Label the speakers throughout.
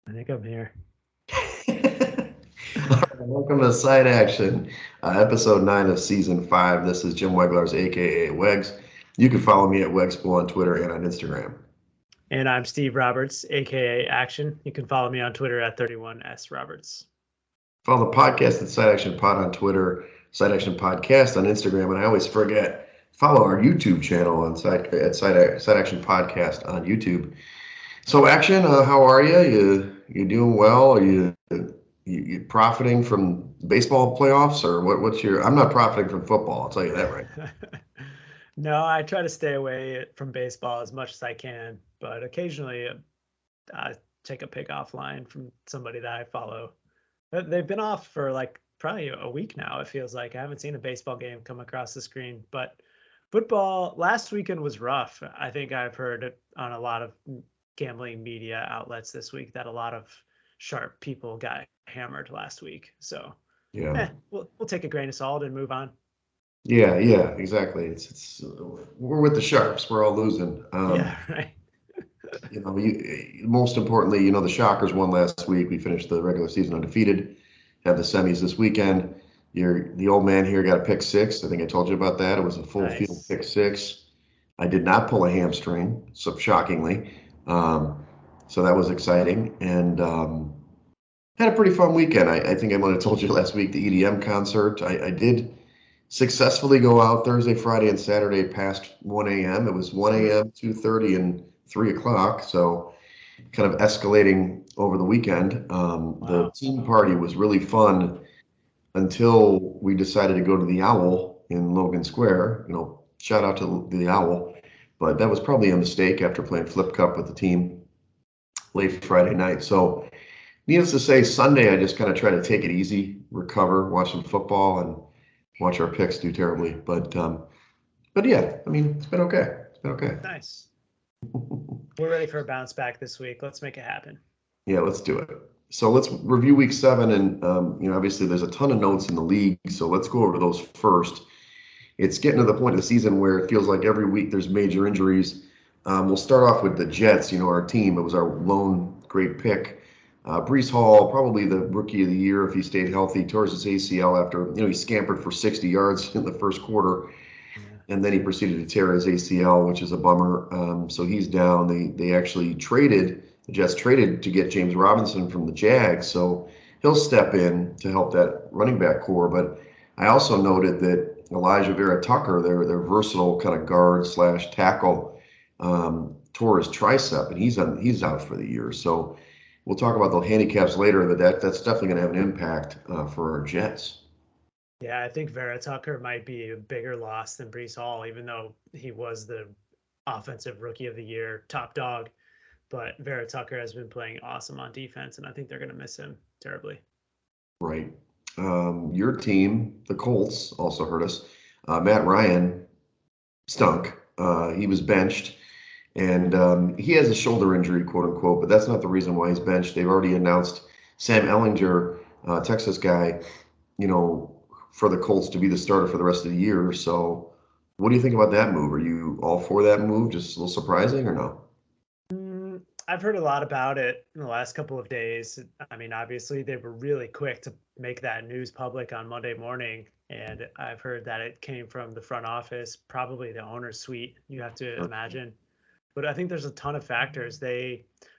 Speaker 1: I think I'm here.
Speaker 2: All right, welcome to Side Action, episode 9 of season 5. This is Jim Weglars, aka Wegs. You can follow me at Wegspo on Twitter and on Instagram.
Speaker 1: And I'm Steve Roberts, aka Action. You can follow me on Twitter at 31S Roberts.
Speaker 2: Follow the podcast at Side Action Pod on Twitter, Side Action Podcast on Instagram, and I always forget, follow our YouTube channel on Side Action Podcast on YouTube. So, Action, how are you? You doing well? Are you profiting from baseball playoffs, or what's your? I'm not profiting from football. I'll tell you that right.
Speaker 1: No, I try to stay away from baseball as much as I can, but occasionally I take a pick offline from somebody that I follow. But they've been off for like probably a week now, it feels like. I haven't seen a baseball game come across the screen, but football last weekend was rough. I think I've heard on a lot of gambling media outlets this week that a lot of sharp people got hammered last week. So,
Speaker 2: Yeah.
Speaker 1: we'll take a grain of salt and move on.
Speaker 2: Yeah, exactly. It's we're with the sharps. We're all losing.
Speaker 1: Yeah, right.
Speaker 2: Most importantly, the Shockers won last week. We finished the regular season undefeated. Have the semis this weekend. The old man here got a pick six. I think I told you about that. It was a full field
Speaker 1: Nice.
Speaker 2: pick six. I did not pull a hamstring, so shockingly. So that was exciting, and had a pretty fun weekend. I think I might have told you last week the EDM concert. I did successfully go out Thursday, Friday, and Saturday past 1 a.m. It was 1 a.m., 2:30, and 3 o'clock. So kind of escalating over the weekend. The
Speaker 1: Wow.
Speaker 2: team party was really fun until we decided to go to the Owl in Logan Square. Shout out to the Owl. But that was probably a mistake after playing Flip Cup with the team late Friday night. So needless to say, Sunday I just kind of try to take it easy, recover, watch some football, and watch our picks do terribly. But yeah, I mean, it's been okay. It's been okay.
Speaker 1: Nice. We're ready for a bounce back this week. Let's make it happen.
Speaker 2: Yeah, let's do it. So let's review week 7, and obviously there's a ton of notes in the league. So let's go over those first. It's getting to the point of the season where it feels like every week there's major injuries. We'll start off with the Jets. Our team. It was our lone great pick. Brees Hall, probably the rookie of the year if he stayed healthy, tore his ACL after he scampered for 60 yards in the first quarter,
Speaker 1: Yeah.
Speaker 2: and then he proceeded to tear his ACL, which is a bummer. So he's down. They actually traded. The Jets traded to get James Robinson from the Jags, so he'll step in to help that running back core. But I also noted that Elijah Vera Tucker, their versatile kind of guard slash tackle, tore his tricep, and he's out for the year. So we'll talk about the handicaps later, but that's definitely going to have an impact for our Jets.
Speaker 1: Yeah, I think Vera Tucker might be a bigger loss than Brees Hall, even though he was the offensive rookie of the year top dog. But Vera Tucker has been playing awesome on defense, and I think they're going to miss him terribly.
Speaker 2: Right. Your team, the Colts, also hurt us. Matt Ryan stunk. He was benched, and he has a shoulder injury, quote unquote, but that's not the reason why he's benched. They've already announced Sam Ellinger, Texas guy, you know, for the Colts to be the starter for the rest of the year. So, what do you think about that move? Are you all for that move? Just a little surprising or no?
Speaker 1: I've heard a lot about it in the last couple of days. I mean, obviously, they were really quick to make that news public on Monday morning. And I've heard that it came from the front office, probably the owner's suite, you have to imagine. But I think there's a ton of factors.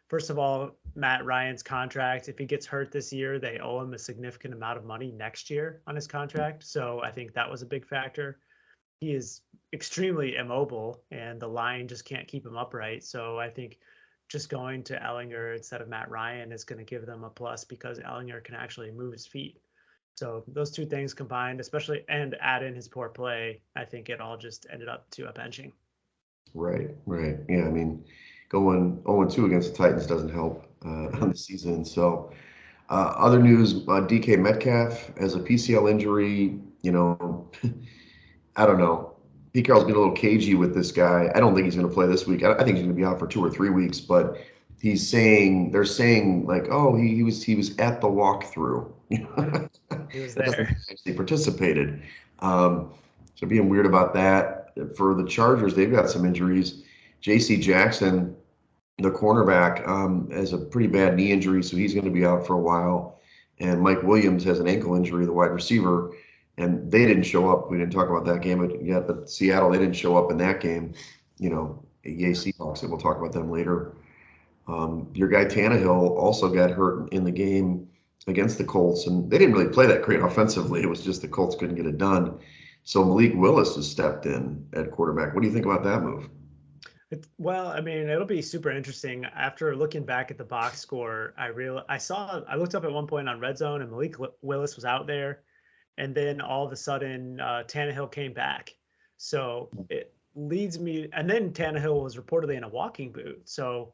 Speaker 1: First of all, Matt Ryan's contract, if he gets hurt this year, they owe him a significant amount of money next year on his contract. So I think that was a big factor. He is extremely immobile, and the line just can't keep him upright. So I think just going to Ellinger instead of Matt Ryan is going to give them a plus because Ellinger can actually move his feet. So those two things combined, especially and add in his poor play, I think it all just ended up to a benching.
Speaker 2: Right. Yeah, I mean, going 0-2 against the Titans doesn't help on
Speaker 1: Mm-hmm.
Speaker 2: the season. So, other news: DK Metcalf has a PCL injury. I don't know. Pete Carroll's been a little cagey with this guy. I don't think he's going to play this week. I think he's going to be out for 2 or 3 weeks. But they're saying like, oh, he was at the walkthrough.
Speaker 1: Yeah, he was
Speaker 2: It doesn't
Speaker 1: there.
Speaker 2: actually participated. So being weird about that. For the Chargers, they've got some injuries. J.C. Jackson the cornerback, has a pretty bad knee injury, so he's going to be out for a while. And Mike Williams has an ankle injury, the wide receiver, and they didn't show up. We didn't talk about that game yet, but Seattle, they didn't show up in that game. Yay Seahawks, and we'll talk about them later. Your guy Tannehill also got hurt in the game against the Colts, and they didn't really play that great offensively. It was just the Colts couldn't get it done. So Malik Willis has stepped in at quarterback. What do you think about that move?
Speaker 1: Well, I mean, it'll be super interesting. After looking back at the box score, I looked up at one point on Red Zone and Willis was out there, and then all of a sudden Tannehill came back. So it leads me, and then Tannehill was reportedly in a walking boot. So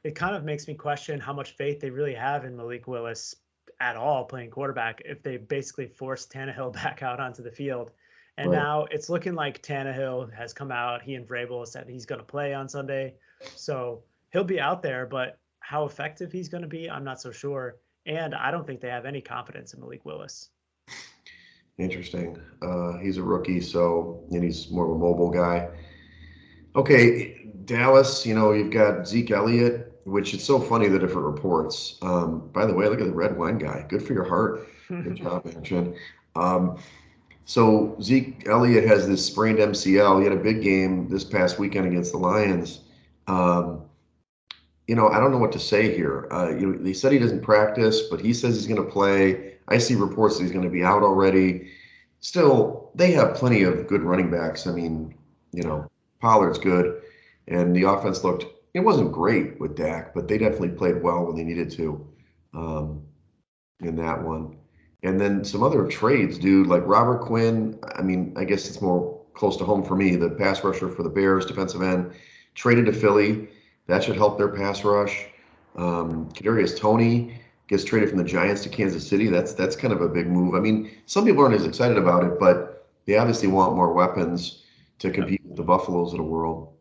Speaker 1: it kind of makes me question how much faith they really have in Malik Willis at all playing quarterback if they basically forced Tannehill back out onto the field. And
Speaker 2: Right.
Speaker 1: now it's looking like Tannehill has come out. He and Vrabel said he's going to play on Sunday. So he'll be out there, but how effective he's going to be, I'm not so sure. And I don't think they have any confidence in Malik Willis.
Speaker 2: Interesting. He's a rookie, and he's more of a mobile guy. Okay, Dallas, you've got Zeke Elliott, which it's so funny the different reports. By the way, look at the red wine guy. Good for your heart. Good job, Action. Um, so Zeke Elliott has this sprained MCL. He had a big game this past weekend against the Lions. Um, I don't know what to say here. They said he doesn't practice, but he says he's going to play. I see reports that he's going to be out already. Still, they have plenty of good running backs. I mean,
Speaker 1: Yeah.
Speaker 2: Pollard's good, and the offense it wasn't great with Dak, but they definitely played well when they needed to um, in that one. And then some other trades, dude, like Robert Quinn. I mean, I guess it's more close to home for me. The pass rusher for the Bears, defensive end, traded to Philly. That should help their pass rush. Kadarius Toney gets traded from the Giants to Kansas City. That's kind of a big move. I mean, some people aren't as excited about it, but they obviously want more weapons to
Speaker 1: Yep.
Speaker 2: compete with the Buffaloes of the world.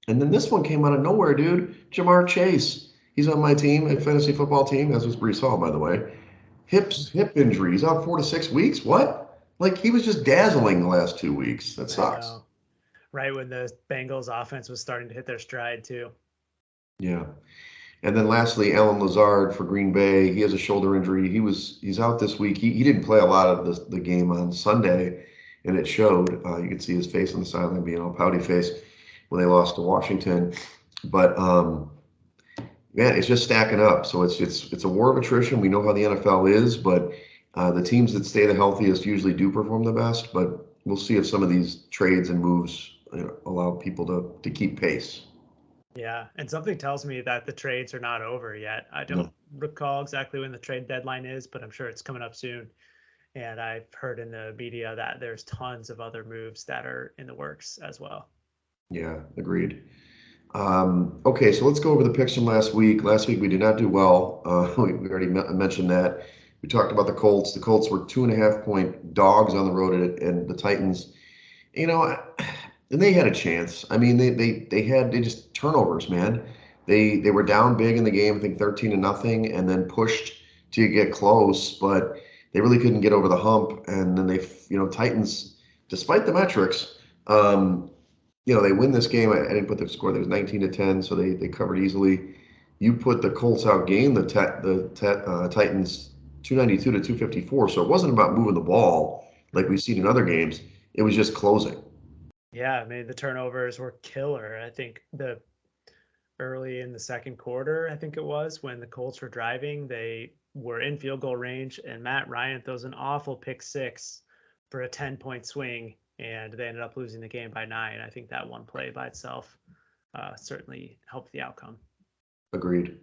Speaker 2: And then this one came out of nowhere, dude. Jamar Chase. He's on my team, a fantasy football team, as was Brees Hall, by the way. Hip injury. He's out 4 to 6 weeks. What? Like he was just dazzling the last 2 weeks. That
Speaker 1: I
Speaker 2: sucks.
Speaker 1: know. Right when the Bengals offense was starting to hit their stride too.
Speaker 2: Yeah. And then lastly, Alan Lazard for Green Bay. He has a shoulder injury. He's out this week. He didn't play a lot of the game on Sunday, and it showed. You could see his face on the sideline being all pouty face when they lost to Washington. But man, it's just stacking up. So it's a war of attrition. We know how the NFL is, but the teams that stay the healthiest usually do perform the best. But we'll see if some of these trades and moves allow people to keep pace.
Speaker 1: Yeah, and something tells me that the trades are not over yet. I don't
Speaker 2: No.
Speaker 1: recall exactly when the trade deadline is, but I'm sure it's coming up soon. And I've heard in the media that there's tons of other moves that are in the works as well.
Speaker 2: Yeah, agreed. Okay, so let's go over the picks from last week. Last week we did not do well. We already mentioned that. We talked about the Colts. The Colts were 2.5 point dogs on the road and the Titans. You know, and they had a chance. I mean, they just turnovers, man. They were down big in the game, I think 13-0, and then pushed to get close, but they really couldn't get over the hump. And then Titans, despite the metrics, they win this game. I didn't put the score. There was 19-10, so they covered easily. You put the Colts outgained the Titans 292 to 254. So it wasn't about moving the ball like we've seen in other games. It was just closing.
Speaker 1: Yeah, I mean the turnovers were killer. I think the early in the second quarter, I think it was when the Colts were driving, they were in field goal range, and Matt Ryan throws an awful pick six for a 10-point swing, and they ended up losing the game by 9. I think that one play by itself certainly helped the outcome.
Speaker 2: Agreed.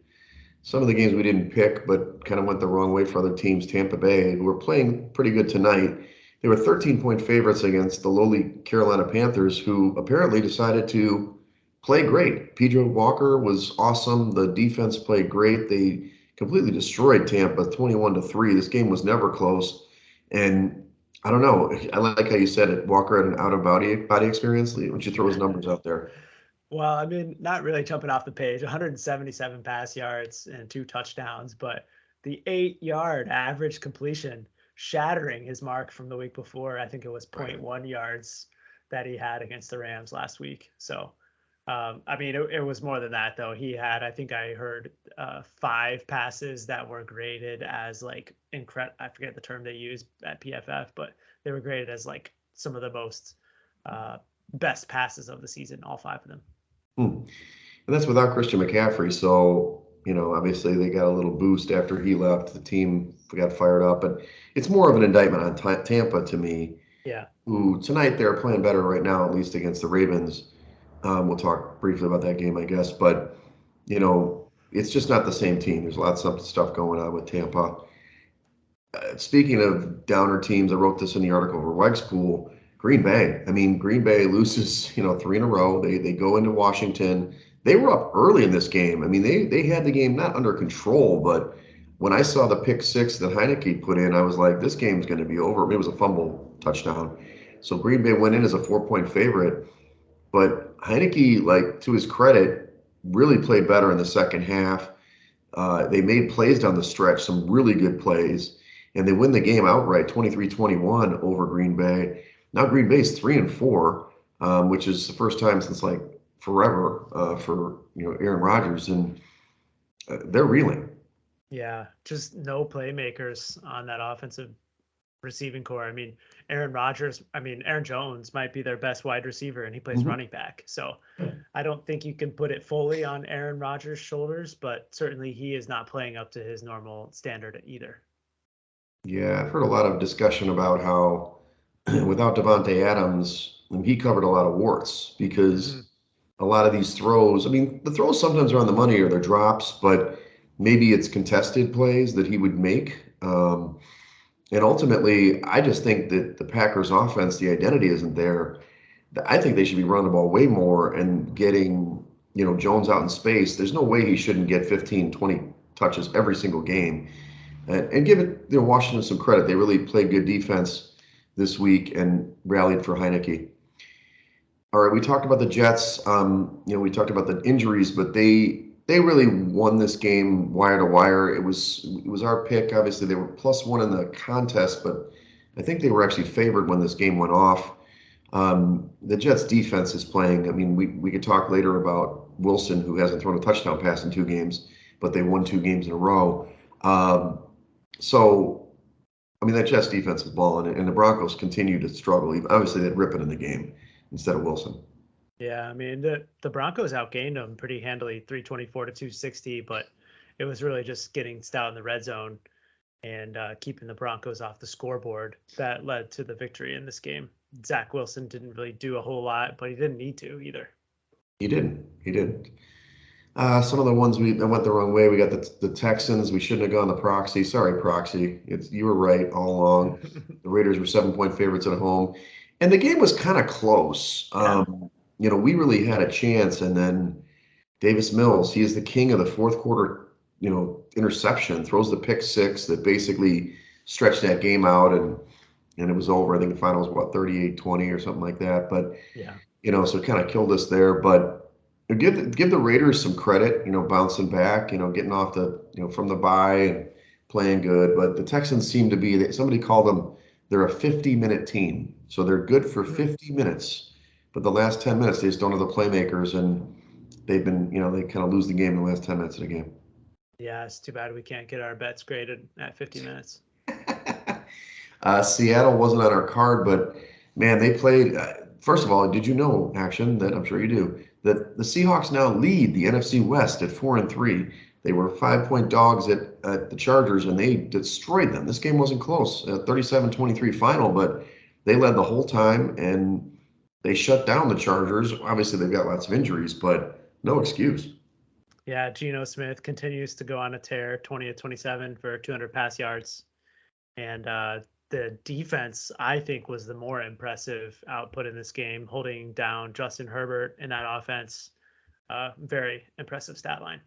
Speaker 2: Some of the games we didn't pick, but kind of went the wrong way for other teams. Tampa Bay, who were playing pretty good tonight, they were 13-point favorites against the lowly Carolina Panthers, who apparently decided to play great. Pedro Walker was awesome. The defense played great. They completely destroyed Tampa 21-3. This game was never close. And I don't know. I like how you said it. Walker had an out-of-body experience. Why don't you throw his numbers out there?
Speaker 1: Well, I mean, not really jumping off the page, 177 pass yards and 2 touchdowns, but the 8-yard average completion shattering his mark from the week before. I think it was zero point
Speaker 2: Right.
Speaker 1: 0.1 yards that he had against the Rams last week. So I mean, it was more than that though. He had, I think I heard, 5 passes that were graded as like incredible. I forget the term they use at PFF, but they were graded as like some of the most uh, best passes of the season. All 5 of them.
Speaker 2: Hmm. And that's without Christian McCaffrey. So, obviously they got a little boost after he left. The team got fired up, but it's more of an indictment on Tampa to me,
Speaker 1: Yeah.
Speaker 2: who tonight they're playing better right now, at least against the Ravens. We'll talk briefly about that game, I guess, but it's just not the same team. There's lots of stuff going on with Tampa. Speaking of downer teams, I wrote this in the article for Wegs Pool. Green Bay. I mean, Green Bay loses, 3 in a row. They go into Washington. They were up early in this game. I mean, they had the game not under control, but when I saw the pick six that Heineke put in, I was like, this game's going to be over. It was a fumble touchdown. So Green Bay went in as a 4-point favorite, but Heineke, like to his credit, really played better in the second half. They made plays down the stretch, some really good plays, and they win the game outright 23-21 over Green Bay. Now Green Bay's 3-4, which is the first time since like forever for Aaron Rodgers, and they're reeling.
Speaker 1: Yeah, just no playmakers on that offensive receiving core. I mean, Aaron Jones might be their best wide receiver, and he plays
Speaker 2: Mhm.
Speaker 1: running back. So I don't think you can put it fully on Aaron Rodgers' shoulders, but certainly he is not playing up to his normal standard either.
Speaker 2: Yeah, I've heard a lot of discussion about how without Devontae Adams, he covered a lot of warts
Speaker 1: Mhm.
Speaker 2: because a lot of these throws, I mean, the throws sometimes are on the money or they're drops, but maybe it's contested plays that he would make. And ultimately, I just think that the Packers offense, the identity isn't there. I think they should be running the ball way more and getting, Jones out in space. There's no way he shouldn't get 15, 20 touches every single game. And give it, Washington some credit. They really played good defense this week and rallied for Heineke. All right, we talked about the Jets. We talked about the injuries, but they really won this game wire to wire. It was our pick. Obviously, they were +1 in the contest, but I think they were actually favored when this game went off. The Jets defense is playing. I mean, we could talk later about Wilson, who hasn't thrown a touchdown pass in 2 games, but they won 2 games in a row. Um, so, I mean, that Jets defense is balling, and the Broncos continue to struggle. Obviously, they'd rip it in the game instead of Wilson.
Speaker 1: Yeah, I mean the Broncos outgained them pretty handily, 324 to 260, but it was really just getting stout in the red zone and keeping the Broncos off the scoreboard that led to the victory in this game. Zach Wilson didn't really do a whole lot, but he didn't need to either.
Speaker 2: He didn't. He didn't. Some of the ones that went the wrong way. We got the Texans. We shouldn't have gone the proxy. Sorry, proxy. You were right all along. The Raiders were 7-point favorites at home, and the game was kind of close.
Speaker 1: Yeah.
Speaker 2: We really had a chance, and then Davis Mills, he is the king of the fourth quarter, interception, throws the pick six that basically stretched that game out, and it was over. I think the final was what 38-20 or something like that. But
Speaker 1: Yeah.
Speaker 2: so it kind of killed us there. But give the Raiders some credit, bouncing back, getting off the from the bye and playing good. But the Texans seem to be, somebody called them, they're a 50-minute team, so they're good for
Speaker 1: Mhm.
Speaker 2: 50 minutes. But the last 10 minutes, they just don't have the playmakers, and they've been, they kind of lose the game in the last 10 minutes of the game.
Speaker 1: Yeah, it's too bad we can't get our bets graded at 50 minutes.
Speaker 2: Seattle wasn't on our card, but man, they played. First of all, did you know, Action, that I'm sure you do, that the Seahawks now lead the NFC West at 4-3. They were 5-point dogs at the Chargers, and they destroyed them. This game wasn't close, 37-23 final, but they led the whole time, and they shut down the Chargers. Obviously, they've got lots of injuries, but no excuse.
Speaker 1: Yeah, Geno Smith continues to go on a tear, 20 to 27 for 200 pass yards. And the defense, I think, was the more impressive output in this game, holding down Justin Herbert in that offense. Very impressive stat line.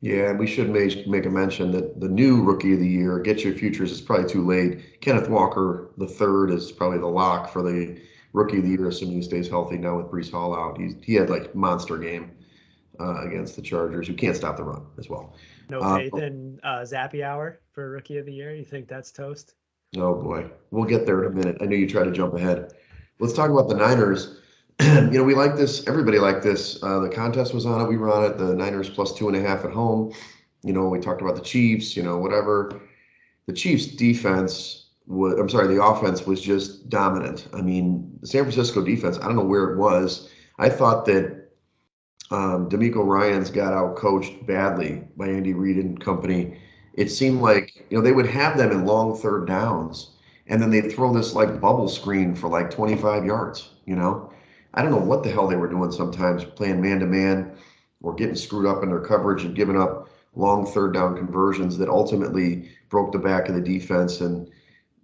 Speaker 2: Yeah, and we should make a mention that the new rookie of the year, get your futures, it's probably too late. Kenneth Walker, the third, is probably the lock for the rookie of the year, assuming he stays healthy now with Brees Hall out. He had like monster game against the Chargers, who can't stop the run as well.
Speaker 1: No
Speaker 2: Uh,
Speaker 1: faith in Zappy Hour for rookie of the year. You think that's toast?
Speaker 2: oh boy, we'll get there in a minute. I know you tried to jump ahead. Let's talk about the Niners. We like this. Everybody liked this. The contest was on it. We were on it. The Niners plus 2.5 at home. We talked about the Chiefs, whatever. The Chiefs defense was, I'm sorry, the offense was just dominant. I mean, the San Francisco defense, I don't know where it was. I thought that D'Amico Ryans got out coached badly by Andy Reid and company. It seemed like, they would have them in long third downs and then they'd throw this like bubble screen for like 25 yards. I don't know what the hell they were doing sometimes, playing man to man or getting screwed up in their coverage and giving up long third down conversions that ultimately broke the back of the defense. And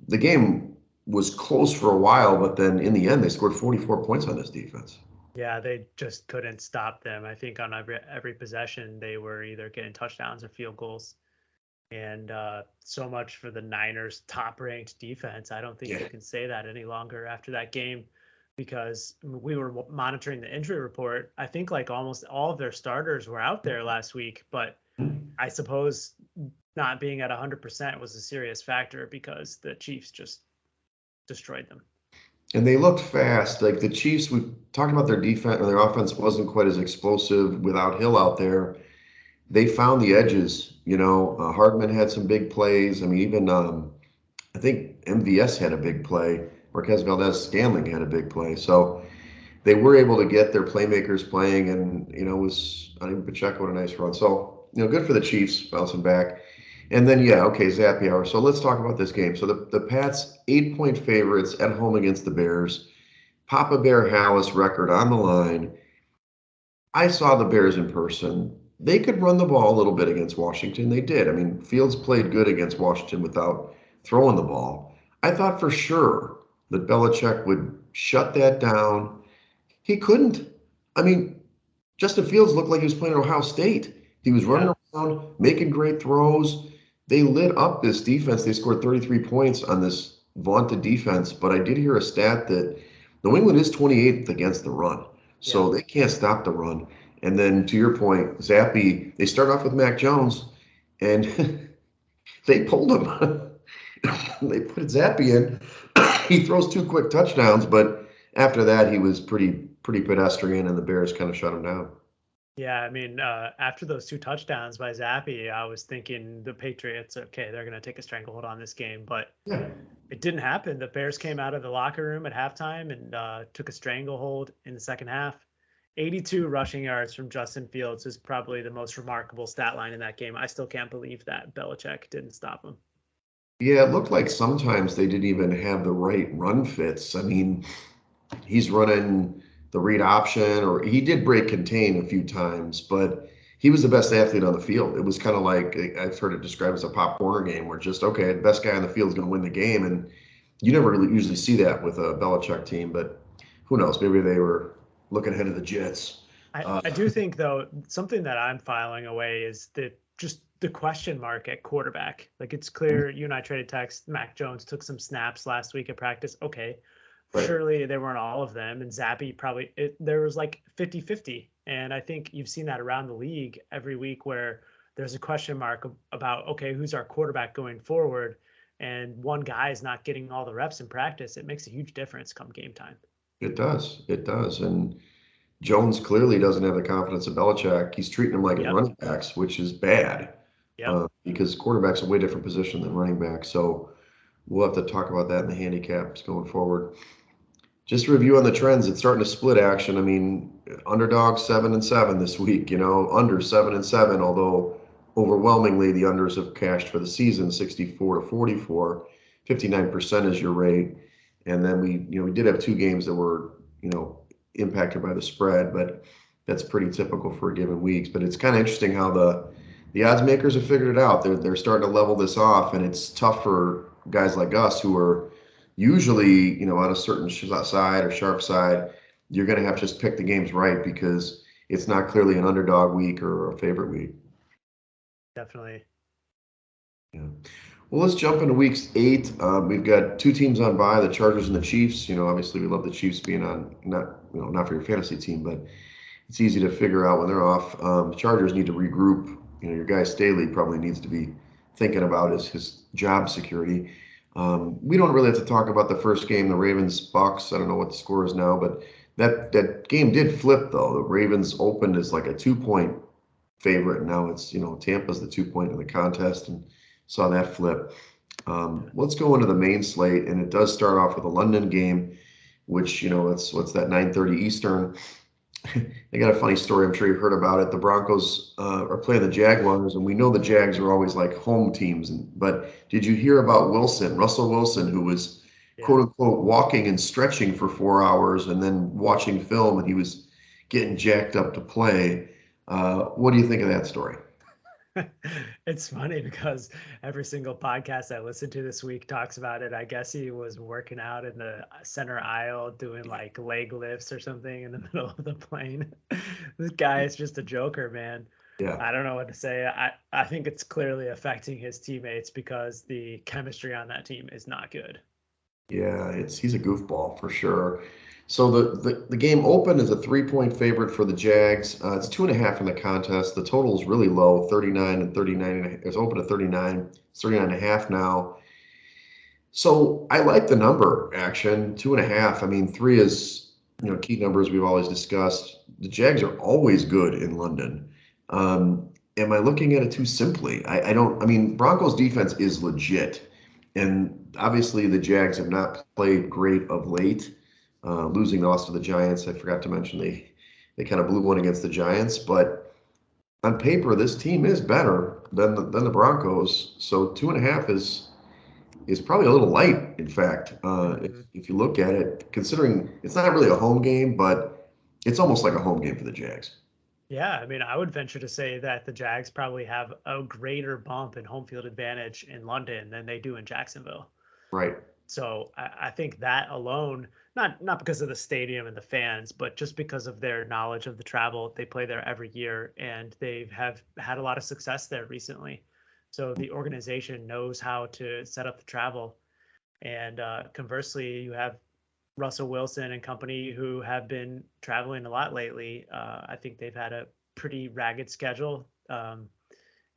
Speaker 2: the game was close for a while, but then in the end, they scored 44 points on this defense.
Speaker 1: Yeah, they just couldn't stop them. I think on every possession, they were either getting touchdowns or field goals. And so much for the Niners' top-ranked defense. I don't think
Speaker 2: Yeah.
Speaker 1: you can say that any longer after that game, because we were monitoring the injury report. I think like almost all of their starters were out there last week, but I suppose not being at 100% was a serious factor because the Chiefs just destroyed them.
Speaker 2: And they looked fast. Like the Chiefs, we talked about their defense or their offense wasn't quite as explosive without Hill out there. They found the edges. Hardman had some big plays. I mean, even I think MVS had a big play. Marquez Valdez-Scantling had a big play. So they were able to get their playmakers playing, and was I think Pacheco had a nice run. So good for the Chiefs bouncing back. And then yeah, okay, Zappy Hour. So let's talk about this game. So the Pats 8-point favorites at home against the Bears. Papa Bear Hallis record on the line. I saw the Bears in person. They could run the ball a little bit against Washington. They did. I mean, Fields played good against Washington without throwing the ball. I thought for sure that Belichick would shut that down. He couldn't. I mean, Justin Fields looked like he was playing at Ohio State. He was running
Speaker 1: Yeah.
Speaker 2: around, making great throws. They lit up this defense. They scored 33 points on this vaunted defense. But I did hear a stat that New England is 28th against the run.
Speaker 1: Yeah.
Speaker 2: So they can't stop the run. And then to your point, Zappy, they start off with Mac Jones and they pulled him. They put Zappy in. He throws 2 quick touchdowns, but after that he was pretty pedestrian and the Bears kind of shut him down.
Speaker 1: Yeah, I mean, after those 2 touchdowns by Zappy, I was thinking the Patriots, okay, they're going to take a stranglehold on this game, but
Speaker 2: Yeah.
Speaker 1: it didn't happen. The Bears came out of the locker room at halftime and took a stranglehold in the second half. 82 rushing yards from Justin Fields is probably the most remarkable stat line in that game. I still can't believe that Belichick didn't stop him.
Speaker 2: Yeah, it looked like sometimes they didn't even have the right run fits. I mean, he's running the read option, or he did break contain a few times, but he was the best athlete on the field. It was kind of like I've heard it described as a pop corner game where just, okay, the best guy on the field is going to win the game. And you never really usually see that with a Belichick team, but who knows? Maybe they were looking ahead of the Jets.
Speaker 1: I do think though something that I'm filing away is that just the question mark at quarterback. Like it's clear you and I traded text. Mac Jones took some snaps last week at practice. Okay.
Speaker 2: Right.
Speaker 1: Surely they weren't all of them. And Zappy probably there was like 50-50. And I think you've seen that around the league every week where there's a question mark about, okay, who's our quarterback going forward? And one guy is not getting all the reps in practice. It makes a huge difference come game time.
Speaker 2: It does. It does. And Jones clearly doesn't have the confidence of Belichick. He's treating them like his
Speaker 1: Yep.
Speaker 2: running backs, which is bad.
Speaker 1: Yep.
Speaker 2: Because quarterback's a way different position than running back. So we'll have to talk about that in the handicaps going forward. Just review on the trends. It's starting to split action. I mean, underdog 7-7 this week, under 7-7, although overwhelmingly the unders have cashed for the season, 64-44, 59% is your rate. And then we did have 2 games that were, impacted by the spread, but that's pretty typical for a given week. But it's kind of interesting how the odds makers have figured it out. They're starting to level this off, and it's tough for guys like us who are usually, on a certain side or sharp side. You're going to have to just pick the games right because it's not clearly an underdog week or a favorite week.
Speaker 1: Definitely.
Speaker 2: Yeah. Well, let's jump into weeks 8. We've got 2 teams on bye, the Chargers and the Chiefs. Obviously we love the Chiefs being on, not for your fantasy team, but it's easy to figure out when they're off. The Chargers need to regroup. Your guy Staley probably needs to be thinking about his job security. We don't really have to talk about the first game, the Ravens Bucks. I don't know what the score is now, but That game did flip though. The Ravens opened as like a 2-point favorite, and now it's Tampa's the 2-point in the contest, and saw that flip. Let's go into the main slate, and it does start off with a London game, which it's what's that 9:30 Eastern. I got a funny story. I'm sure you've heard about it. The Broncos are playing the Jaguars, and we know the Jags are always like home teams. But did you hear about Russell Wilson, who was
Speaker 1: Yeah.
Speaker 2: quote unquote walking and stretching for 4 hours and then watching film, and he was getting jacked up to play? What do you think of that story?
Speaker 1: It's funny because every single podcast I listened to this week talks about it. I guess he was working out in the center aisle doing like leg lifts or something in the middle of the plane. This guy is just a joker, man.
Speaker 2: Yeah.
Speaker 1: I don't know what to say. I think it's clearly affecting his teammates because the chemistry on that team is not good.
Speaker 2: Yeah, he's a goofball for sure. So the game open is a 3-point favorite for the Jags. It's 2.5 in the contest. The total is really low, 39 and 39. It's open at 39. It's 39 and a half now. So I like the number action, 2.5. I mean, three is, key numbers we've always discussed. The Jags are always good in London. Am I looking at it too simply? I don't, I mean, Broncos defense is legit. And obviously the Jags have not played great of late. Losing the loss to the Giants, I forgot to mention they kind of blew one against the Giants, but on paper, this team is better than the Broncos. So 2.5 is probably a little light, in fact,
Speaker 1: Hmm.
Speaker 2: if you look at it, considering it's not really a home game, but it's almost like a home game for the Jags.
Speaker 1: Yeah, I mean, I would venture to say that the Jags probably have a greater bump in home field advantage in London than they do in Jacksonville.
Speaker 2: Right.
Speaker 1: So I think that alone, not because of the stadium and the fans, but just because of their knowledge of the travel, they play there every year and they have had a lot of success there recently. So the organization knows how to set up the travel. And conversely, you have Russell Wilson and company who have been traveling a lot lately. I think they've had a pretty ragged schedule.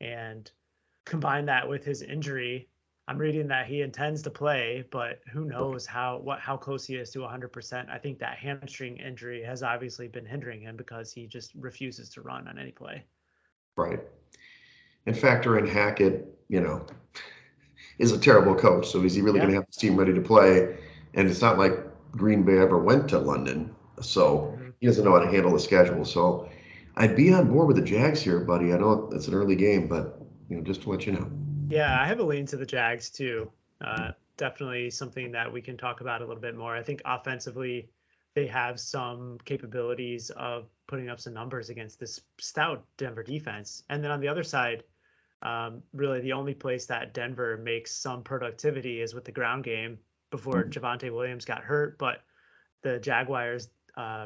Speaker 1: And combine that with his injury, I'm reading that he intends to play, but who knows how close he is to 100%. I think that hamstring injury has obviously been hindering him because he just refuses to run on any play.
Speaker 2: Right. And factor in Hackett, is a terrible coach. So is he really going
Speaker 1: Yeah.
Speaker 2: to have this team ready to play? And it's not like Green Bay ever went to London. So
Speaker 1: Hmm.
Speaker 2: he doesn't know how to handle the schedule. So I'd be on board with the Jags here, buddy. I know it's an early game, but just to let you know.
Speaker 1: Yeah, I have a lean to the Jags too. Definitely something that we can talk about a little bit more. I think offensively, they have some capabilities of putting up some numbers against this stout Denver defense. And then on the other side, really the only place that Denver makes some productivity is with the ground game before Javante Williams got hurt. But the Jaguars'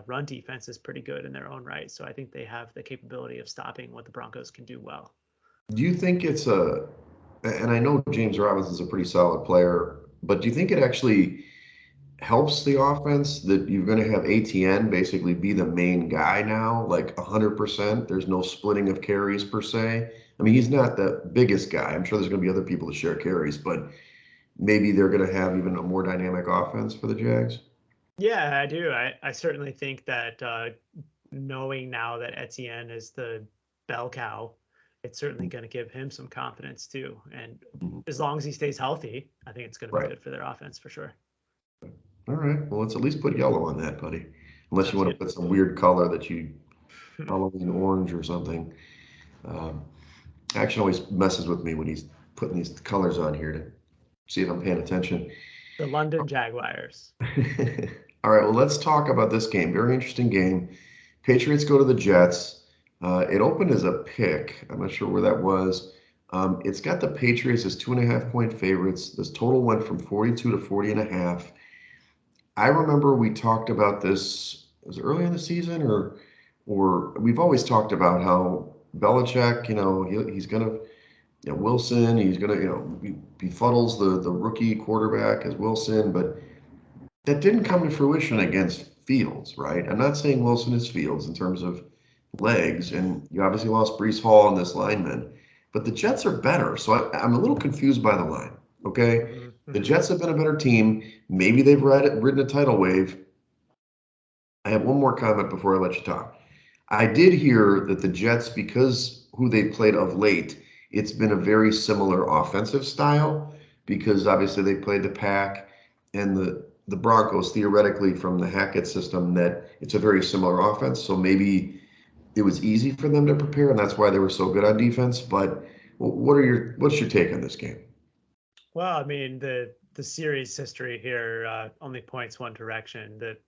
Speaker 1: run defense is pretty good in their own right. So I think they have the capability of stopping what the Broncos can do well.
Speaker 2: Do you think and I know James Robinson's a pretty solid player, but do you think it actually helps the offense that you're going to have ATN basically be the main guy now, like 100%? There's no splitting of carries per se. I mean, he's not the biggest guy. I'm sure there's going to be other people to share carries, but maybe they're going to have even a more dynamic offense for the Jags.
Speaker 1: Yeah, I do. I certainly think that knowing now that Etienne is the bell cow, it's certainly going to give him some confidence too. And
Speaker 2: Mhm.
Speaker 1: as long as he stays healthy, I think it's going to be
Speaker 2: Right.
Speaker 1: good for their offense for sure.
Speaker 2: All right. Well, let's at least put yellow on that, buddy. Unless you
Speaker 1: Sounds
Speaker 2: want to
Speaker 1: good.
Speaker 2: put some weird color that you Halloween orange or something. Um, Action always messes with me when he's putting these colors on here to see if I'm paying attention.
Speaker 1: The London Jaguars.
Speaker 2: All right, well, let's talk about this game. Very interesting game. Patriots go to the Jets. It opened as a pick. I'm not sure where that was. It's got the Patriots as 2.5-point favorites. This total went from 42 to 40 and a half. I remember we talked about this, was it early in the season or we've always talked about how Belichick, he's gonna, Wilson, he's gonna, he befuddles the rookie quarterback as Wilson, but that didn't come to fruition against Fields, right? I'm not saying Wilson is Fields in terms of legs, and you obviously lost Brees Hall on this lineman, but the Jets are better. So I'm a little confused by the line. Okay,
Speaker 1: Hmm.
Speaker 2: the
Speaker 1: Hmm.
Speaker 2: Jets have been a better team. Maybe they've ridden a tidal wave. I have one more comment before I let you talk. I did hear that the Jets, because who they played of late, it's been a very similar offensive style because obviously they played the Pack and the Broncos theoretically from the Hackett system that it's a very similar offense. So maybe it was easy for them to prepare and that's why they were so good on defense. But what's your take on this game?
Speaker 1: Well, I mean, the series history here only points one direction. That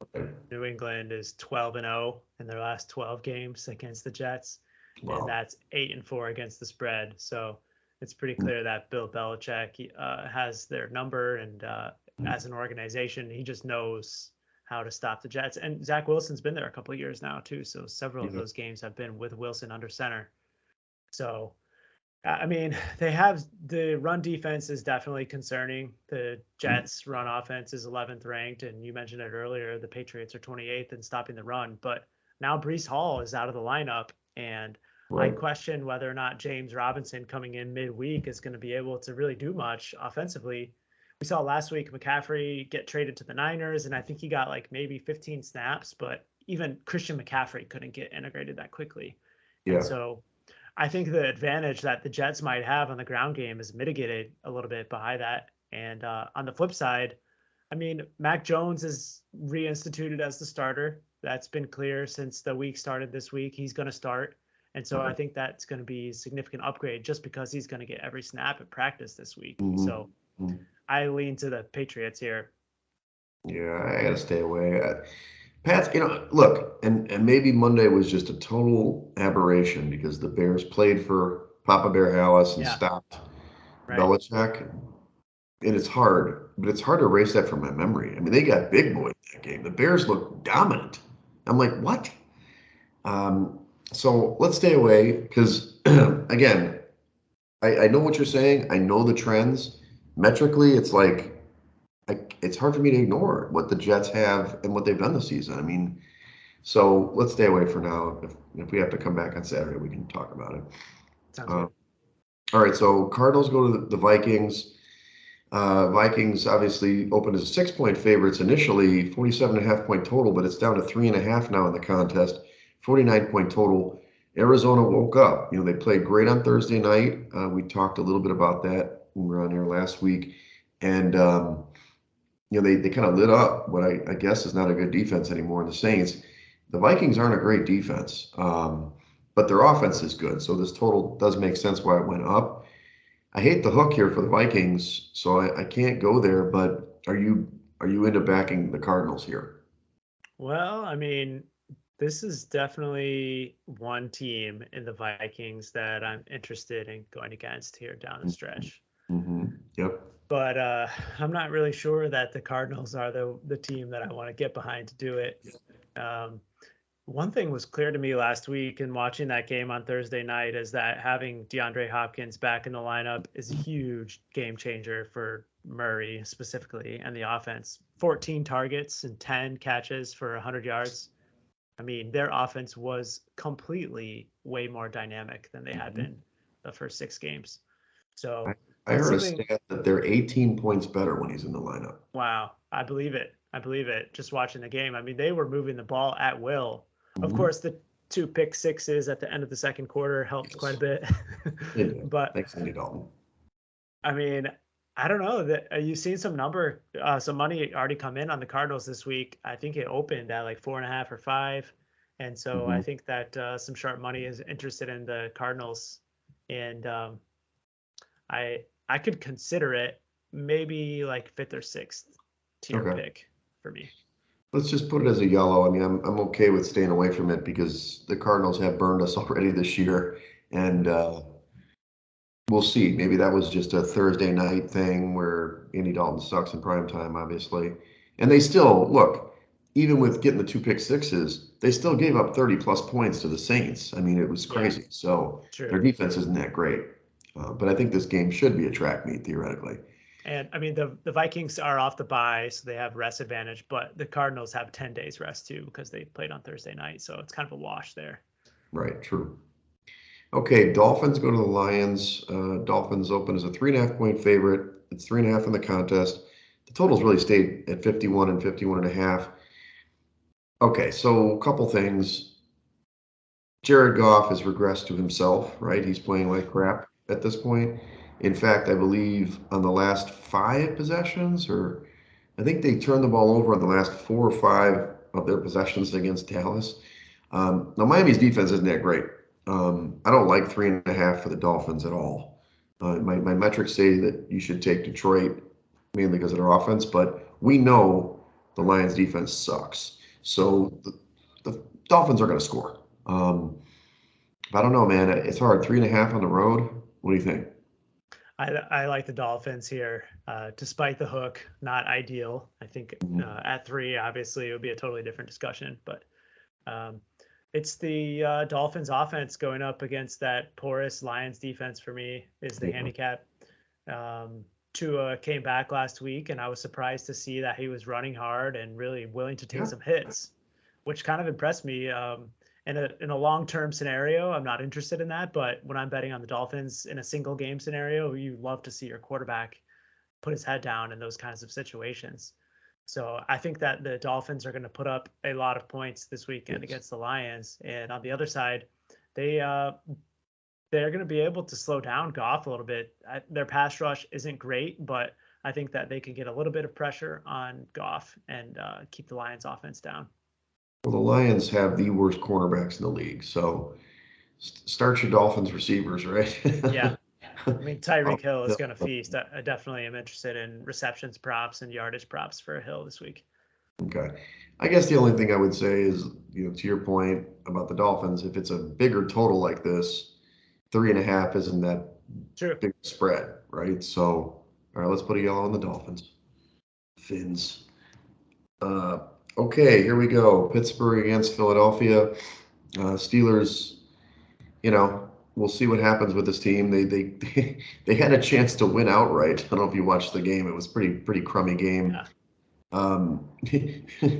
Speaker 1: New England is 12-0 in their last 12 games against the Jets, and
Speaker 2: Wow.
Speaker 1: that's 8-4 against the spread. So it's pretty clear that Bill Belichick has their number, and as an organization, he just knows how to stop the Jets. And Zach Wilson's been there a couple of years now too, so several of
Speaker 2: Yeah.
Speaker 1: those games have been with Wilson under center. So I mean, they have the run defense is definitely concerning. The Jets' run offense is 11th ranked, and you mentioned it earlier. The Patriots are 28th in stopping the run, but now Brees Hall is out of the lineup, and I
Speaker 2: Right.
Speaker 1: question whether or not James Robinson coming in midweek is going to be able to really do much offensively. We saw last week McCaffrey get traded to the Niners, and I think he got like maybe 15 snaps, but even Christian McCaffrey couldn't get integrated that quickly. And
Speaker 2: Yeah.
Speaker 1: so I think the advantage that the Jets might have on the ground game is mitigated a little bit by that. And on the flip side, I mean, Mac Jones is reinstituted as the starter. That's been clear since the week started this week. He's going to start. And so I
Speaker 2: Right.
Speaker 1: think that's going to be a significant upgrade just because he's going to get every snap at practice this week. So
Speaker 2: Mm-hmm.
Speaker 1: I lean to the Patriots here.
Speaker 2: Yeah, I gotta stay away. Pats, look, and maybe Monday was just a total aberration because the Bears played for Papa Bear Hallis and
Speaker 1: Yeah,
Speaker 2: stopped
Speaker 1: right.
Speaker 2: Belichick, and it's hard, but it's hard to erase that from my memory. I mean, they got big boys in that game. The Bears looked dominant. I'm like, what? Um, so let's stay away because, again, I know what you're saying. I know the trends. Metrically, it's like it's hard for me to ignore what the Jets have and what they've done this season. I mean, so let's stay away for now. If we have to come back on Saturday, we can talk about it.
Speaker 1: Sounds
Speaker 2: Uh,
Speaker 1: good.
Speaker 2: all right, so Cardinals go to the Vikings. Vikings obviously opened as 6 point favorites initially, 47.5 point total, but it's down to 3.5 now in the contest, 49 point total. Arizona woke up. They played great on Thursday night. We talked a little bit about that when we were on here last week. And they kind of lit up what I guess is not a good defense anymore in the Saints. The Vikings aren't a great defense, but their offense is good. So this total does make sense why it went up. I hate the hook here for the Vikings, so I can't go there. But are you into backing the Cardinals here?
Speaker 1: Well, I mean, this is definitely one team in the Vikings that I'm interested in going against here down the stretch.
Speaker 2: Mm-hmm. Yep.
Speaker 1: But I'm not really sure that the Cardinals are the team that I want to get behind to do it. Um, One thing was clear to me last week in watching that game on Thursday night is that having DeAndre Hopkins back in the lineup is a huge game changer for Murray specifically and the offense. 14 targets and 10 catches for 100 yards. I mean, their offense was completely way more dynamic than they had
Speaker 2: Mhm.
Speaker 1: been the first 6 games.
Speaker 2: I,
Speaker 1: So
Speaker 2: I
Speaker 1: that's
Speaker 2: heard a
Speaker 1: something.
Speaker 2: stat that they're 18 points better when he's in the lineup.
Speaker 1: Wow, I believe it. I believe it. Just watching the game, I mean, they were moving the ball at will. Of
Speaker 2: Mm-hmm.
Speaker 1: course, the two pick sixes at the end of the second quarter helped quite a
Speaker 2: Yes,
Speaker 1: bit.
Speaker 2: they did.
Speaker 1: But
Speaker 2: Thanks, Andy Dalton.
Speaker 1: I mean, I don't know that you've seen some money already come in on the Cardinals this week. I think it opened at like 4.5 or 5, and so I
Speaker 2: Mm-hmm.
Speaker 1: think that some sharp money is interested in the Cardinals, and I could consider it maybe like fifth or sixth tier
Speaker 2: Okay.
Speaker 1: pick for me.
Speaker 2: Let's just put it as a yellow. I mean, I'm okay with staying away from it because the Cardinals have burned us already this year, and we'll see. Maybe that was just a Thursday night thing where Andy Dalton sucks in prime time, obviously. And they still look, even with getting the two pick sixes, they still gave up 30 plus points to the Saints. I mean, it was
Speaker 1: Yeah,
Speaker 2: crazy. So
Speaker 1: true.
Speaker 2: their defense isn't that great. But I think this game should be a track meet theoretically.
Speaker 1: And I mean the Vikings are off the bye, so they have rest advantage, but the Cardinals have 10 days rest too because they played on Thursday night, so it's kind of a wash there.
Speaker 2: Right, true. Okay, Dolphins go to the Lions. Dolphins open as a 3.5 point favorite. It's 3.5 in the contest. The totals really stayed at 51 and 51 and a half. Okay, so a couple things. Jared Goff has regressed to himself, right? He's playing like crap at this point. In fact, I believe on the last 5 possessions, or I think they turned the ball over on the last 4 or 5 of their possessions against Dallas. Now, Miami's defense isn't that great. I don't like 3.5 for the Dolphins at all. My metrics say that you should take Detroit mainly because of their offense, but we know the Lions defense sucks. So the Dolphins are going to score. I don't know, man. It's hard. 3.5 on the road. What do you think?
Speaker 1: I like the Dolphins here, despite the hook. Not ideal. I think
Speaker 2: Mhm.
Speaker 1: at 3, obviously, it would be a totally different discussion. But um, it's the Dolphins offense going up against that porous Lions defense for me is the
Speaker 2: Yeah.
Speaker 1: handicap. Tua came back last week, and I was surprised to see that he was running hard and really willing to take
Speaker 2: Yeah.
Speaker 1: some hits, which kind of impressed me. In a long term scenario, I'm not interested in that, but when I'm betting on the Dolphins in a single game scenario, you love to see your quarterback put his head down in those kinds of situations. So I think that the Dolphins are going to put up a lot of points this weekend
Speaker 2: Yes.
Speaker 1: against the Lions, and on the other side, they they're going to be able to slow down Goff a little bit. Their pass rush isn't great, but I think that they can get a little bit of pressure on Goff and keep the Lions offense down.
Speaker 2: Well, the Lions have the worst cornerbacks in the league. So start your Dolphins receivers, right?
Speaker 1: Yeah. I mean, Tyreek
Speaker 2: Oh,
Speaker 1: Hill is going to feast. I definitely am interested in receptions props and yardage props for Hill this week.
Speaker 2: okay. I guess the only thing I would say is, to your point about the Dolphins, if it's a bigger total like this, 3.5 isn't that
Speaker 1: True.
Speaker 2: big spread, right? So, all right, let's put a yellow on the Dolphins. Fins. Uh, okay, here we go. Pittsburgh against Philadelphia. Steelers, we'll see what happens with this team. They they had a chance to win outright. I don't know if you watched the game. It was pretty crummy game.
Speaker 1: Yeah.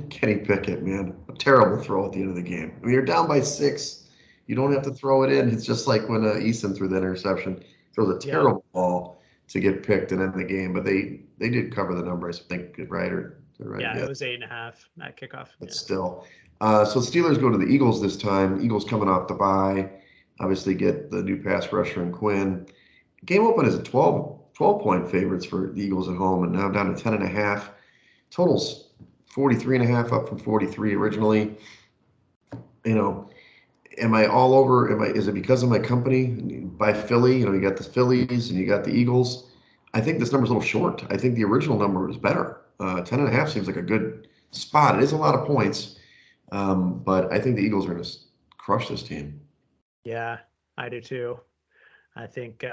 Speaker 2: Kenny Pickett, man, a terrible throw at the end of the game. I mean, you're down by 6. You don't have to throw it in. It's just like when Eason threw the interception. Throws a
Speaker 1: Yeah.
Speaker 2: terrible ball to get picked and end the game. But they did cover the number, I think, right? Or right?
Speaker 1: Yeah. It
Speaker 2: Yeah,
Speaker 1: was 8.5 at kickoff.
Speaker 2: but
Speaker 1: Yeah.
Speaker 2: still. So Steelers go to the Eagles this time. Eagles coming off the bye. Obviously get the new pass rusher in Quinn. Game open is a 12 point favorites for the Eagles at home, and now down to 10.5. Totals 43.5 up from 43 originally. You know, am I all over? Is it because of my company by Philly? You got the Phillies and you got the Eagles. I think this number's a little short. I think the original number is better. 10.5 seems like a good spot. It is a lot of points, but I think the Eagles are going to crush this team.
Speaker 1: Yeah. I do too. I think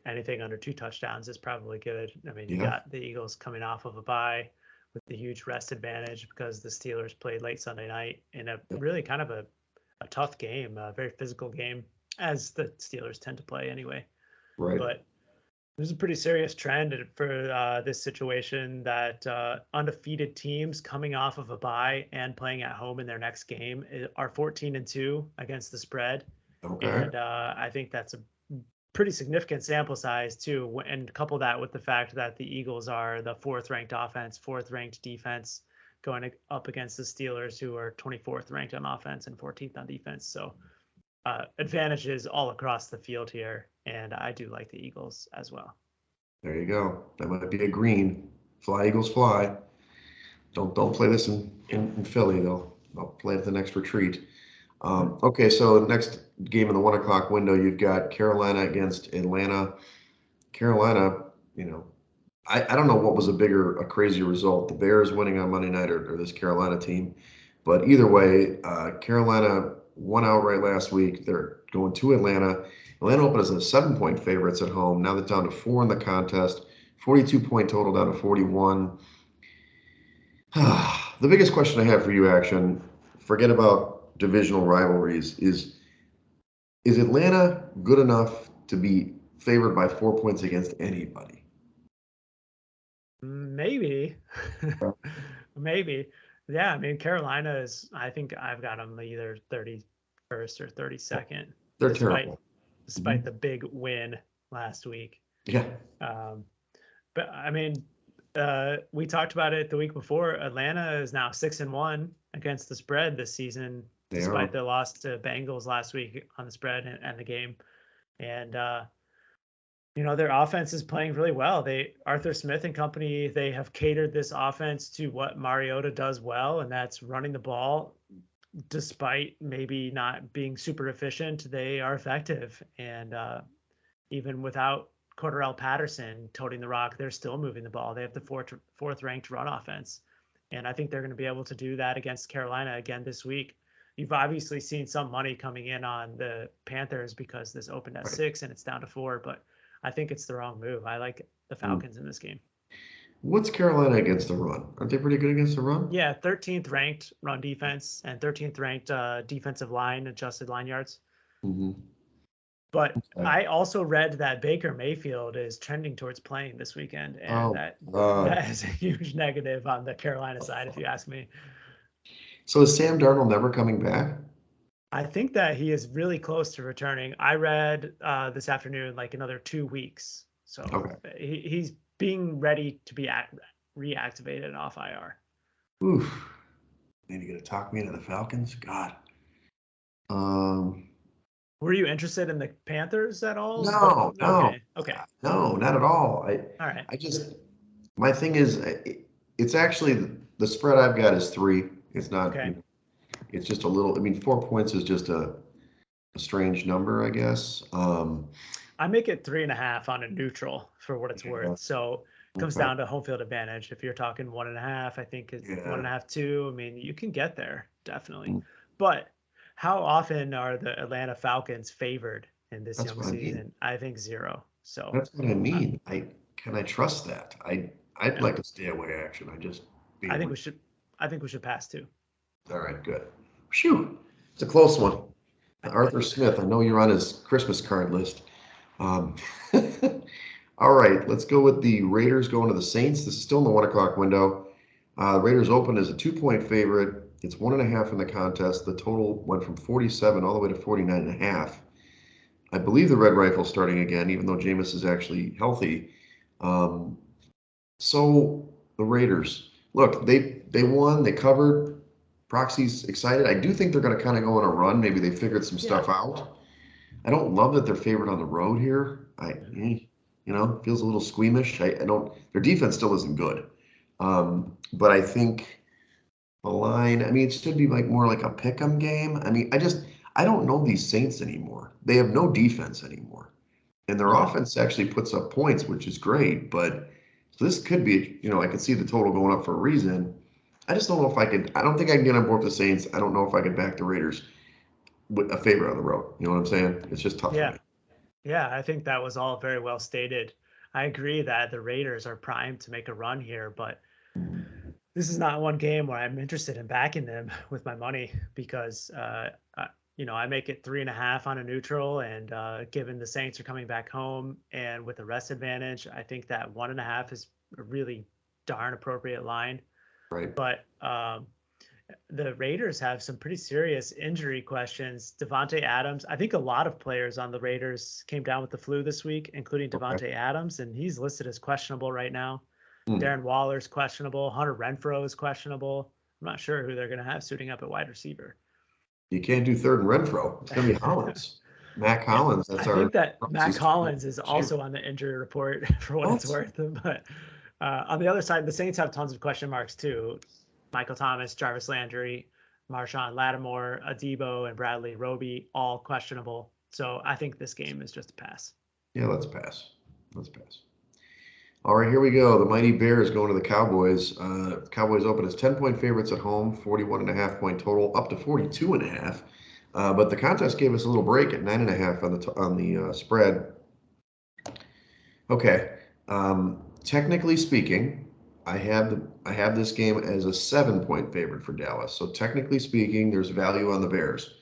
Speaker 1: anything under 2 touchdowns is probably good. I mean, you
Speaker 2: Yeah.
Speaker 1: got the Eagles coming off of a bye with the huge rest advantage because the Steelers played late Sunday night in a really kind of a tough game, a very physical game, as the Steelers tend to play anyway.
Speaker 2: Right.
Speaker 1: But there's a pretty serious trend for this situation that undefeated teams coming off of a bye and playing at home in their next game are 14-2 against the spread.
Speaker 2: Okay.
Speaker 1: And I think that's a pretty significant sample size too, and couple that with the fact that the Eagles are the fourth ranked offense, fourth ranked defense, going up against the Steelers, who are 24th ranked on offense and 14th on defense. So advantages all across the field here, and I do like the Eagles as well.
Speaker 2: There you go. That might be a green. Fly Eagles fly. Don't play this in Philly though. I'll play it at the next retreat.
Speaker 1: Mhm.
Speaker 2: Okay, so next game in the 1 o'clock window, you've got Carolina against Atlanta. Carolina, I don't know what was a crazier result, the Bears winning on Monday night or this Carolina team. But either way, Carolina won outright last week. They're going to Atlanta. Atlanta opened as a 7 point favorites at home. Now they're down to 4 in the contest. 42 point total down to 41. The biggest question I have for you, Action, forget about divisional rivalries, is Atlanta good enough to be favored by 4 points against anybody?
Speaker 1: Maybe, maybe. Yeah, I mean Carolina is. I think I've got them either 31st or 32nd,
Speaker 2: They're
Speaker 1: despite
Speaker 2: terrible.
Speaker 1: despite
Speaker 2: Mhm.
Speaker 1: the big win last week.
Speaker 2: Yeah.
Speaker 1: Um, but I mean, we talked about it the week before. Atlanta is now 6-1 against the spread this season,
Speaker 2: They
Speaker 1: despite
Speaker 2: are.
Speaker 1: their loss to Bengals last week on the spread and the game. And their offense is playing really well. Arthur Smith and company, they have catered this offense to what Mariota does well, and that's running the ball. Despite maybe not being super efficient, they are effective. And even without Cordarrelle Patterson toting the rock, they're still moving the ball. They have the fourth ranked run offense. And I think they're going to be able to do that against Carolina again this week. You've obviously seen some money coming in on the Panthers because this opened at
Speaker 2: Right.
Speaker 1: 6 and it's down to 4, but I think it's the wrong move. I like the Falcons in this game.
Speaker 2: What's Carolina against the run? Aren't they pretty good against the run?
Speaker 1: Yeah, 13th ranked run defense and 13th ranked defensive line, adjusted line yards.
Speaker 2: Mm-hmm.
Speaker 1: But
Speaker 2: Okay.
Speaker 1: I also read that Baker Mayfield is trending towards playing this weekend, and
Speaker 2: Oh,
Speaker 1: that
Speaker 2: God.
Speaker 1: that is a huge negative on the Carolina side, if you ask me.
Speaker 2: So is Sam Darnold never coming back?
Speaker 1: I think that he is really close to returning. I read this afternoon, like another 2 weeks. So
Speaker 2: Okay.
Speaker 1: he's being ready to be reactivated off IR.
Speaker 2: Oof. Maybe you're gonna talk me into the Falcons? God. Um,
Speaker 1: Were you interested in the Panthers at all?
Speaker 2: no, no,
Speaker 1: Okay.
Speaker 2: no, not at all.
Speaker 1: All right.
Speaker 2: I just, my thing is, it's actually the spread I've got is 3. It's not,
Speaker 1: Okay.
Speaker 2: it's just a little, I mean, 4 points is just a strange number, I guess.
Speaker 1: I make it 3.5 on a neutral for what it's
Speaker 2: Yeah,
Speaker 1: worth. So it comes
Speaker 2: okay.
Speaker 1: down to home field advantage. If you're talking 1.5, I think it's
Speaker 2: Yeah.
Speaker 1: 1.5, 2. I mean, you can get there definitely.
Speaker 2: Mm.
Speaker 1: But how often are the Atlanta Falcons favored in this
Speaker 2: That's
Speaker 1: young
Speaker 2: what I mean.
Speaker 1: season? I think 0. So
Speaker 2: That's what I
Speaker 1: uh,
Speaker 2: mean. Can I trust that? I'd
Speaker 1: yeah,
Speaker 2: like to stay away action. I just
Speaker 1: I think
Speaker 2: feel
Speaker 1: we should. I think we should pass too.
Speaker 2: all right, good. Phew. It's a close one. Arthur Smith, I know you're on his Christmas card list. Um, all right, let's go with the Raiders going to the Saints. This is still in the 1 o'clock window. The Raiders open as a 2-point favorite. It's 1.5 in the contest. The total went from 47 all the way to 49.5. I believe the Red Rifle's starting again, even though Jameis is actually healthy. Um, so the Raiders, look, they won, they covered. Proxy's excited. I do think they're going to kind of go on a run. Maybe they figured some
Speaker 1: Yeah.
Speaker 2: stuff out. I don't love that they're favored on the road here. Feels a little squeamish. I don't. Their defense still isn't good, but I think the line. I mean, it should be like more like a pick'em game. I mean, I don't know these Saints anymore. They have no defense anymore, and their
Speaker 1: Yeah.
Speaker 2: offense actually puts up points, which is great. But so this could be. I could see the total going up for a reason. I just don't know if I could. I don't think I can get on board with the Saints. I don't know if I could back the Raiders with a favorite on the road. You know what I'm saying? It's just tough for
Speaker 1: Yeah.
Speaker 2: me.
Speaker 1: Yeah. I think that was all very well stated. I agree that the Raiders are primed to make a run here, but this is not one game where I'm interested in backing them with my money because, I make it 3.5 on a neutral, and given the Saints are coming back home and with a rest advantage, I think that 1.5 is a really darn appropriate line.
Speaker 2: Right.
Speaker 1: But the Raiders have some pretty serious injury questions. Devontae Adams, I think a lot of players on the Raiders came down with the flu this week, including
Speaker 2: Okay.
Speaker 1: Devontae Adams, and he's listed as questionable right now.
Speaker 2: Hmm.
Speaker 1: Darren Waller's questionable. Hunter Renfrow is questionable. I'm not sure who they're going to have suiting up at wide receiver.
Speaker 2: You can't do third and Renfro. It's going to be Hollins. Mac
Speaker 1: Yeah,
Speaker 2: Hollins. That's
Speaker 1: I
Speaker 2: our
Speaker 1: think that Matt
Speaker 2: proxy
Speaker 1: Collins is
Speaker 2: receiver.
Speaker 1: also on the injury report for what it's
Speaker 2: What?
Speaker 1: worth. But on the other side, the Saints have tons of question marks too. Michael Thomas, Jarvis Landry, Marshawn Lattimore, Adebo, and Bradley Roby, all questionable. So I think this game is just a pass.
Speaker 2: Yeah, let's pass. Let's pass. All right, here we go. The Mighty Bears going to the Cowboys. Cowboys open as 10-point favorites at home, 41.5-point total, up to 42.5. But the contest gave us a little break at 9.5 on the spread. Okay. Technically speaking, I have this game as a 7-point favorite for Dallas. So technically speaking, there's value on the Bears.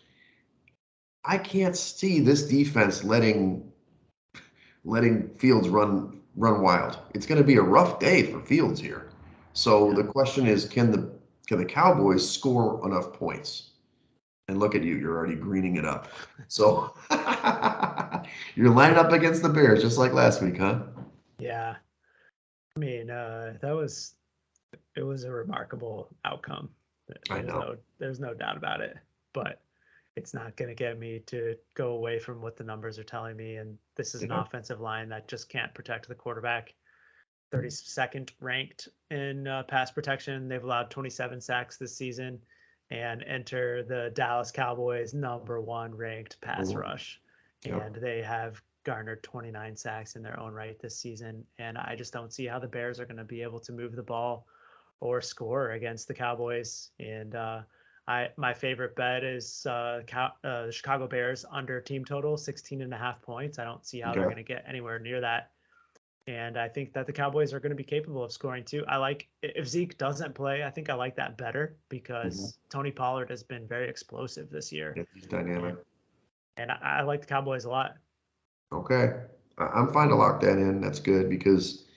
Speaker 2: I can't see this defense letting Fields run wild. It's going to be a rough day for Fields here. So
Speaker 1: Yeah.
Speaker 2: the question is, can the Cowboys score enough points? And look at you, you're already greening it up. So you're lined up against the Bears just like last week, huh?
Speaker 1: Yeah. I mean, it was a remarkable outcome.
Speaker 2: I know.
Speaker 1: There's no doubt about it. But it's not going to get me to go away from what the numbers are telling me. And this is an
Speaker 2: Yeah.
Speaker 1: offensive line that just can't protect the quarterback. 32nd ranked in pass protection. They've allowed 27 sacks this season, and enter the Dallas Cowboys #1 ranked pass
Speaker 2: Mhm.
Speaker 1: rush.
Speaker 2: Yep.
Speaker 1: And they have garnered 29 sacks in their own right this season. And I just don't see how the Bears are going to be able to move the ball or score against the Cowboys. And my favorite bet is the Chicago Bears under team total 16.5 points. I don't see how they're
Speaker 2: Okay.
Speaker 1: going to get anywhere near that. And I think that the Cowboys are going to be capable of scoring too. I like if Zeke doesn't play, I think I like that better
Speaker 2: Mhm.
Speaker 1: because Tony Pollard has been very explosive this year.
Speaker 2: Yeah, he's dynamic.
Speaker 1: And I like the Cowboys a lot.
Speaker 2: Okay. I'm fine to lock that in. That's good because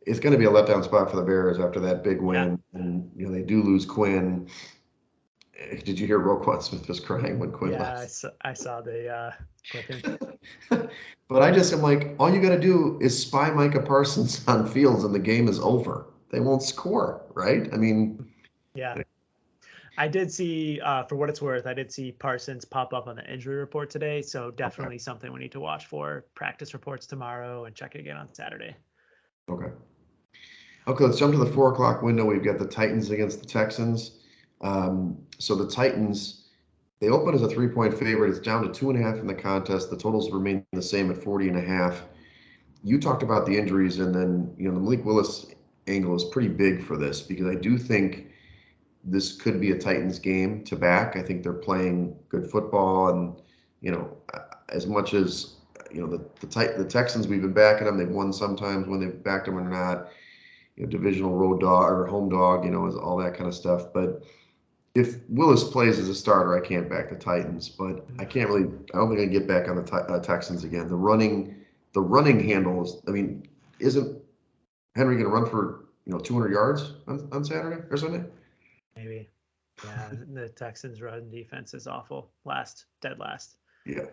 Speaker 2: it's going to be a letdown spot for the Bears after that big
Speaker 1: Yeah.
Speaker 2: win. And, they do lose Quinn. Did you hear Roquan Smith was crying when Quinn
Speaker 1: Yeah,
Speaker 2: left?
Speaker 1: I saw the clipping.
Speaker 2: But I just am like, all you got to do is spy Micah Parsons on Fields and the game is over. They won't score, right? I mean,
Speaker 1: Yeah. I did see, for what it's worth, I did see Parsons pop up on the injury report today. So
Speaker 2: okay,
Speaker 1: definitely something we need to watch for. Practice reports tomorrow and check it again on Saturday.
Speaker 2: okay. Okay, let's jump to the 4 o'clock window. We've got the Titans against the Texans. So the Titans, they open as a 3-point favorite. It's down to 2.5 in the contest. The totals remain the same at 40.5. You talked about the injuries, and then the Malik Willis angle is pretty big for this because I do think this could be a Titans game to back. I think they're playing good football, and as much as the Texans, we've been backing them. They've won sometimes when they've backed them or not. Divisional road dog or home dog, is all that kind of stuff. But if Willis plays as a starter, I can't back the Titans. But I can't really. I don't think I can get back on the Texans again. The running handles. I mean, isn't Henry going to run for 200 yards on Saturday or Sunday?
Speaker 1: Maybe. Yeah, the Texans' run defense is awful. Dead last.
Speaker 2: Yeah.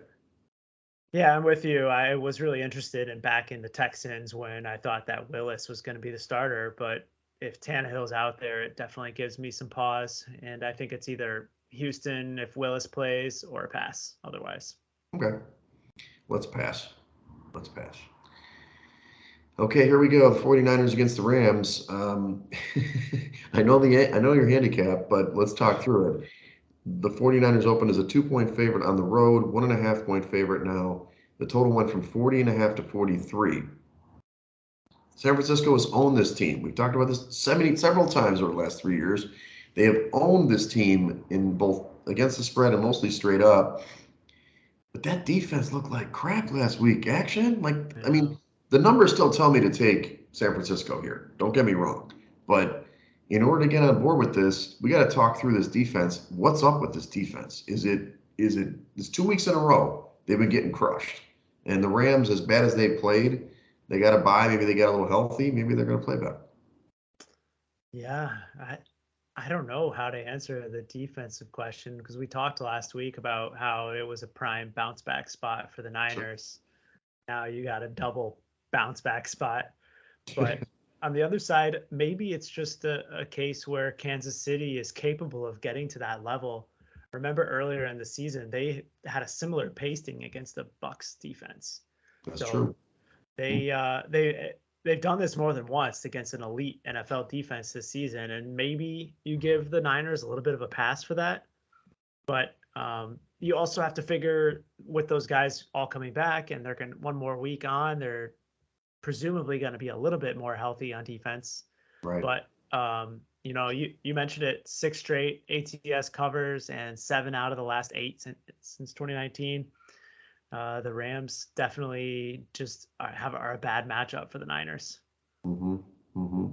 Speaker 1: Yeah, I'm with you. I was really interested in backing the Texans when I thought that Willis was going to be the starter, but if Tannehill's out there, it definitely gives me some pause. And I think it's either Houston if Willis plays or a pass otherwise.
Speaker 2: Okay. Let's pass. Let's pass. Okay, here we go. The 49ers against the Rams. I know your handicap, but let's talk through it. The 49ers opened as a 2-point favorite on the road, 1.5-point favorite now. The total went from 40.5 to 43. San Francisco has owned this team. We've talked about this several times over the last 3 years. They have owned this team in both against the spread and mostly straight up. But that defense looked like crap last week. Action? I
Speaker 1: Yeah.
Speaker 2: mean, the numbers still tell me to take San Francisco here. Don't get me wrong. But in order to get on board with this, we got to talk through this defense. What's up with this defense? It's 2 weeks in a row they've been getting crushed. And the Rams, as bad as they've played, they got to buy. Maybe they got a little healthy. Maybe they're going to play better.
Speaker 1: Yeah, I don't know how to answer the defensive question because we talked last week about how it was a prime bounce back spot for the
Speaker 2: Sure.
Speaker 1: Niners. Now you got a double bounce back spot. But on the other side, maybe it's just a case where Kansas City is capable of getting to that level. Remember earlier in the season, they had a similar pasting against the Bucks defense.
Speaker 2: That's
Speaker 1: So
Speaker 2: true.
Speaker 1: they've done this more than once against an elite NFL defense this season, and maybe you give the Niners a little bit of a pass for that. But you also have to figure with those guys all coming back, and they're going one more week on, they're presumably going to be a little bit more healthy on defense.
Speaker 2: Right.
Speaker 1: But you mentioned it, 6 straight ATS covers and 7 out of the last 8 since 2019. The Rams definitely just are a bad matchup for the Niners.
Speaker 2: Mm-hmm. Mm-hmm.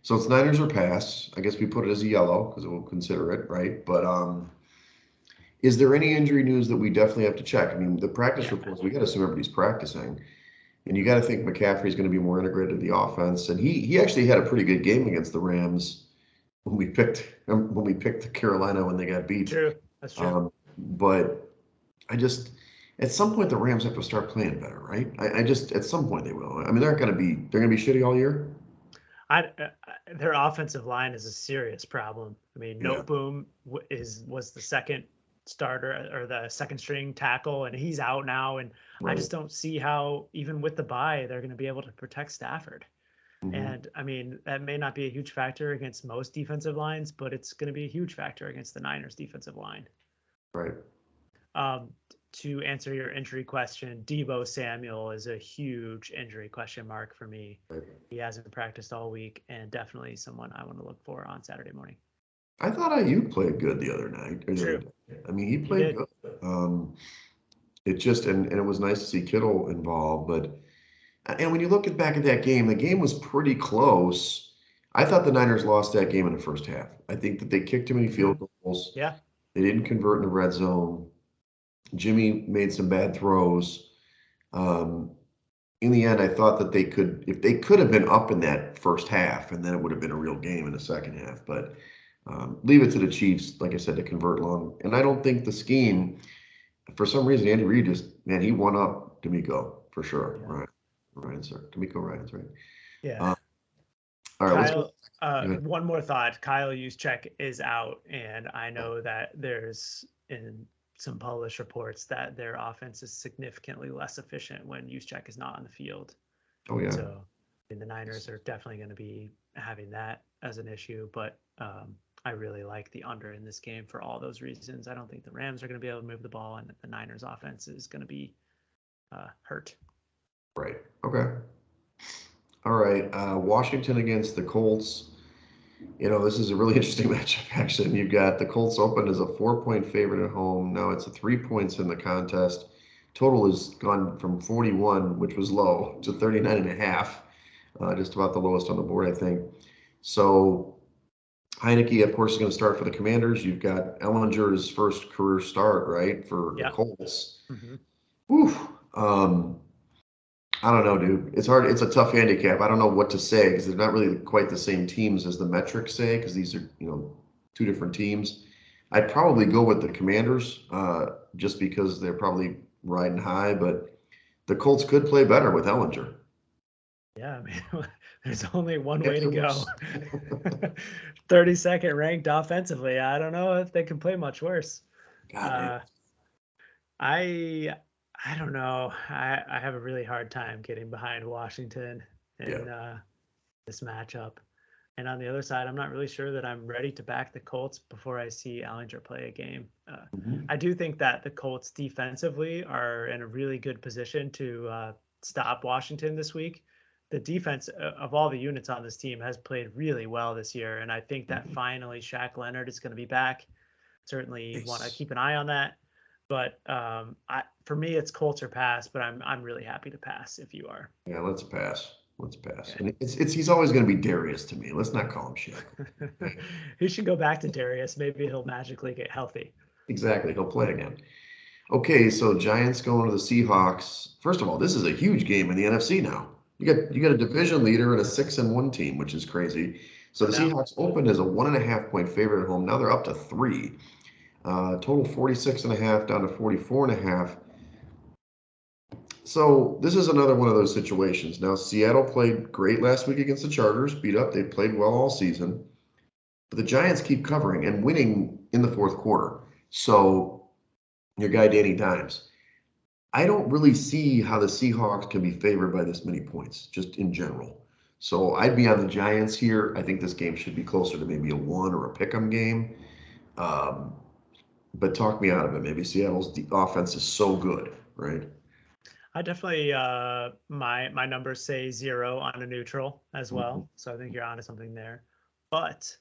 Speaker 2: So it's Niners or pass. I guess we put it as a yellow because we'll consider it, right? But is there any injury news that we definitely have to check? I mean, the practice
Speaker 1: Yeah,
Speaker 2: reports, we got to assume everybody's practicing. And you got to think McCaffrey's going to be more integrated to the offense. And he actually had a pretty good game against the Rams when we picked the Carolina when they got beat.
Speaker 1: true. That's true.
Speaker 2: But I just at some point the Rams have to start playing better, right? I just at some point they will. I mean they're gonna be shitty all year.
Speaker 1: I their offensive line is a serious problem. I mean,
Speaker 2: Yeah,
Speaker 1: Noteboom was the second starter or the second string tackle, and he's out now. And I
Speaker 2: right.
Speaker 1: just don't see how, even with the bye, they're going to be able to protect Stafford.
Speaker 2: Hmm.
Speaker 1: And I mean, that may not be a huge factor against most defensive lines, but it's going to be a huge factor against the Niners defensive line.
Speaker 2: Right.
Speaker 1: Um, to answer your injury question, Debo Samuel is a huge injury question mark for me.
Speaker 2: Right.
Speaker 1: He hasn't practiced all week, and definitely someone I want to look for on Saturday morning.
Speaker 2: I thought Ayuk played good the other night or the other
Speaker 1: True,
Speaker 2: day. I mean, he
Speaker 1: he
Speaker 2: played
Speaker 1: did.
Speaker 2: good. It just and it was nice to see Kittle involved, but and when you look at back at that game, the game was pretty close. I thought the Niners lost that game in the first half. I think that they kicked too many
Speaker 1: Hmm.
Speaker 2: field goals.
Speaker 1: Yeah,
Speaker 2: They didn't convert in the red zone. Jimmy made some bad throws. Um, in the end, I thought that they could, if they could have been up in that first half, and then it would have been a real game in the second half. But leave it to the Chiefs, like I said, to convert long. And I don't think the scheme, for some reason, Andy Reid just, man, he won up D'Amico for sure.
Speaker 1: yeah,
Speaker 2: Right. Ryan's there. D'Amico Ryan's right.
Speaker 1: yeah.
Speaker 2: Uh, all right, let's go.
Speaker 1: Kyle,
Speaker 2: Go ahead.
Speaker 1: one more thought. Kyle Juszczyk is out, and I know that there's in some published reports that their offense is significantly less efficient when Juszczyk is not on the field.
Speaker 2: Oh, yeah.
Speaker 1: So, I mean, the Niners are definitely going to be having that as an issue, but I really like the under in this game for all those reasons. I don't think the Rams are going to be able to move the ball, and the Niners offense is going to be hurt.
Speaker 2: Right. Okay. All right. Washington against the Colts. This is a really interesting matchup, actually. And you've got the Colts open as a 4-point favorite at home. Now it's a 3 points in the contest. Total has gone from 41, which was low, to 39 and a half. Just about the lowest on the board, I think. So Heineke, of course, is going to start for the Commanders. You've got Ellinger's first career start, right, for the
Speaker 1: Yeah.
Speaker 2: Colts.
Speaker 1: Hmm.
Speaker 2: Whew. Um, I don't know, dude. It's hard. It's a tough handicap. I don't know what to say because they're not really quite the same teams as the metrics say because these are, two different teams. I'd probably go with the Commanders just because they're probably riding high, but the Colts could play better with Ellinger.
Speaker 1: Yeah, I mean, there's only one
Speaker 2: Can't
Speaker 1: way to
Speaker 2: do
Speaker 1: go.
Speaker 2: worse.
Speaker 1: 32nd ranked offensively. I don't know if they can play much worse.
Speaker 2: God, man.
Speaker 1: Uh, I I don't know. I have a really hard time getting behind Washington
Speaker 2: Yeah.
Speaker 1: in this matchup. And on the other side, I'm not really sure that I'm ready to back the Colts before I see Allinger play a game.
Speaker 2: Mhm.
Speaker 1: I do think that the Colts defensively are in a really good position to stop Washington this week. The defense of all the units on this team has played really well this year, and I think that
Speaker 2: Mhm.
Speaker 1: finally Shaq Leonard is going to be back. Certainly want to
Speaker 2: Nice.
Speaker 1: keep an eye on that. But for me, it's Colts or pass. But I'm really happy to pass if you are.
Speaker 2: Yeah, let's pass. Let's pass.
Speaker 1: Okay.
Speaker 2: And it's he's always going to be Darius to me. Let's not call him Shaq. Okay?
Speaker 1: He should go back to Darius. Maybe he'll magically get healthy.
Speaker 2: Exactly. He'll play again. Okay, so Giants going to the Seahawks. First of all, this is a huge game in the NFC now. You got a division leader and a 6-1 team, which is crazy. So
Speaker 1: No
Speaker 2: the
Speaker 1: doubt.
Speaker 2: Seahawks opened as a 1.5 point favorite at home. Now they're up to three. Total 46 and a half down to 44 and a half. So this is another one of those situations. Now Seattle played great last week against the Chargers, beat up. They played well all season. But the Giants keep covering and winning in the fourth quarter. So your guy Danny Dimes. I don't really see how the Seahawks can be favored by this many points, just in general. So I'd be on the Giants here. I think this game should be closer to maybe a one or a pick 'em game. Um, but talk me out of it. Maybe Seattle's offense is so good, right?
Speaker 1: I definitely my numbers say 0 on a neutral as
Speaker 2: Mhm.
Speaker 1: well. So I think you're onto something there. But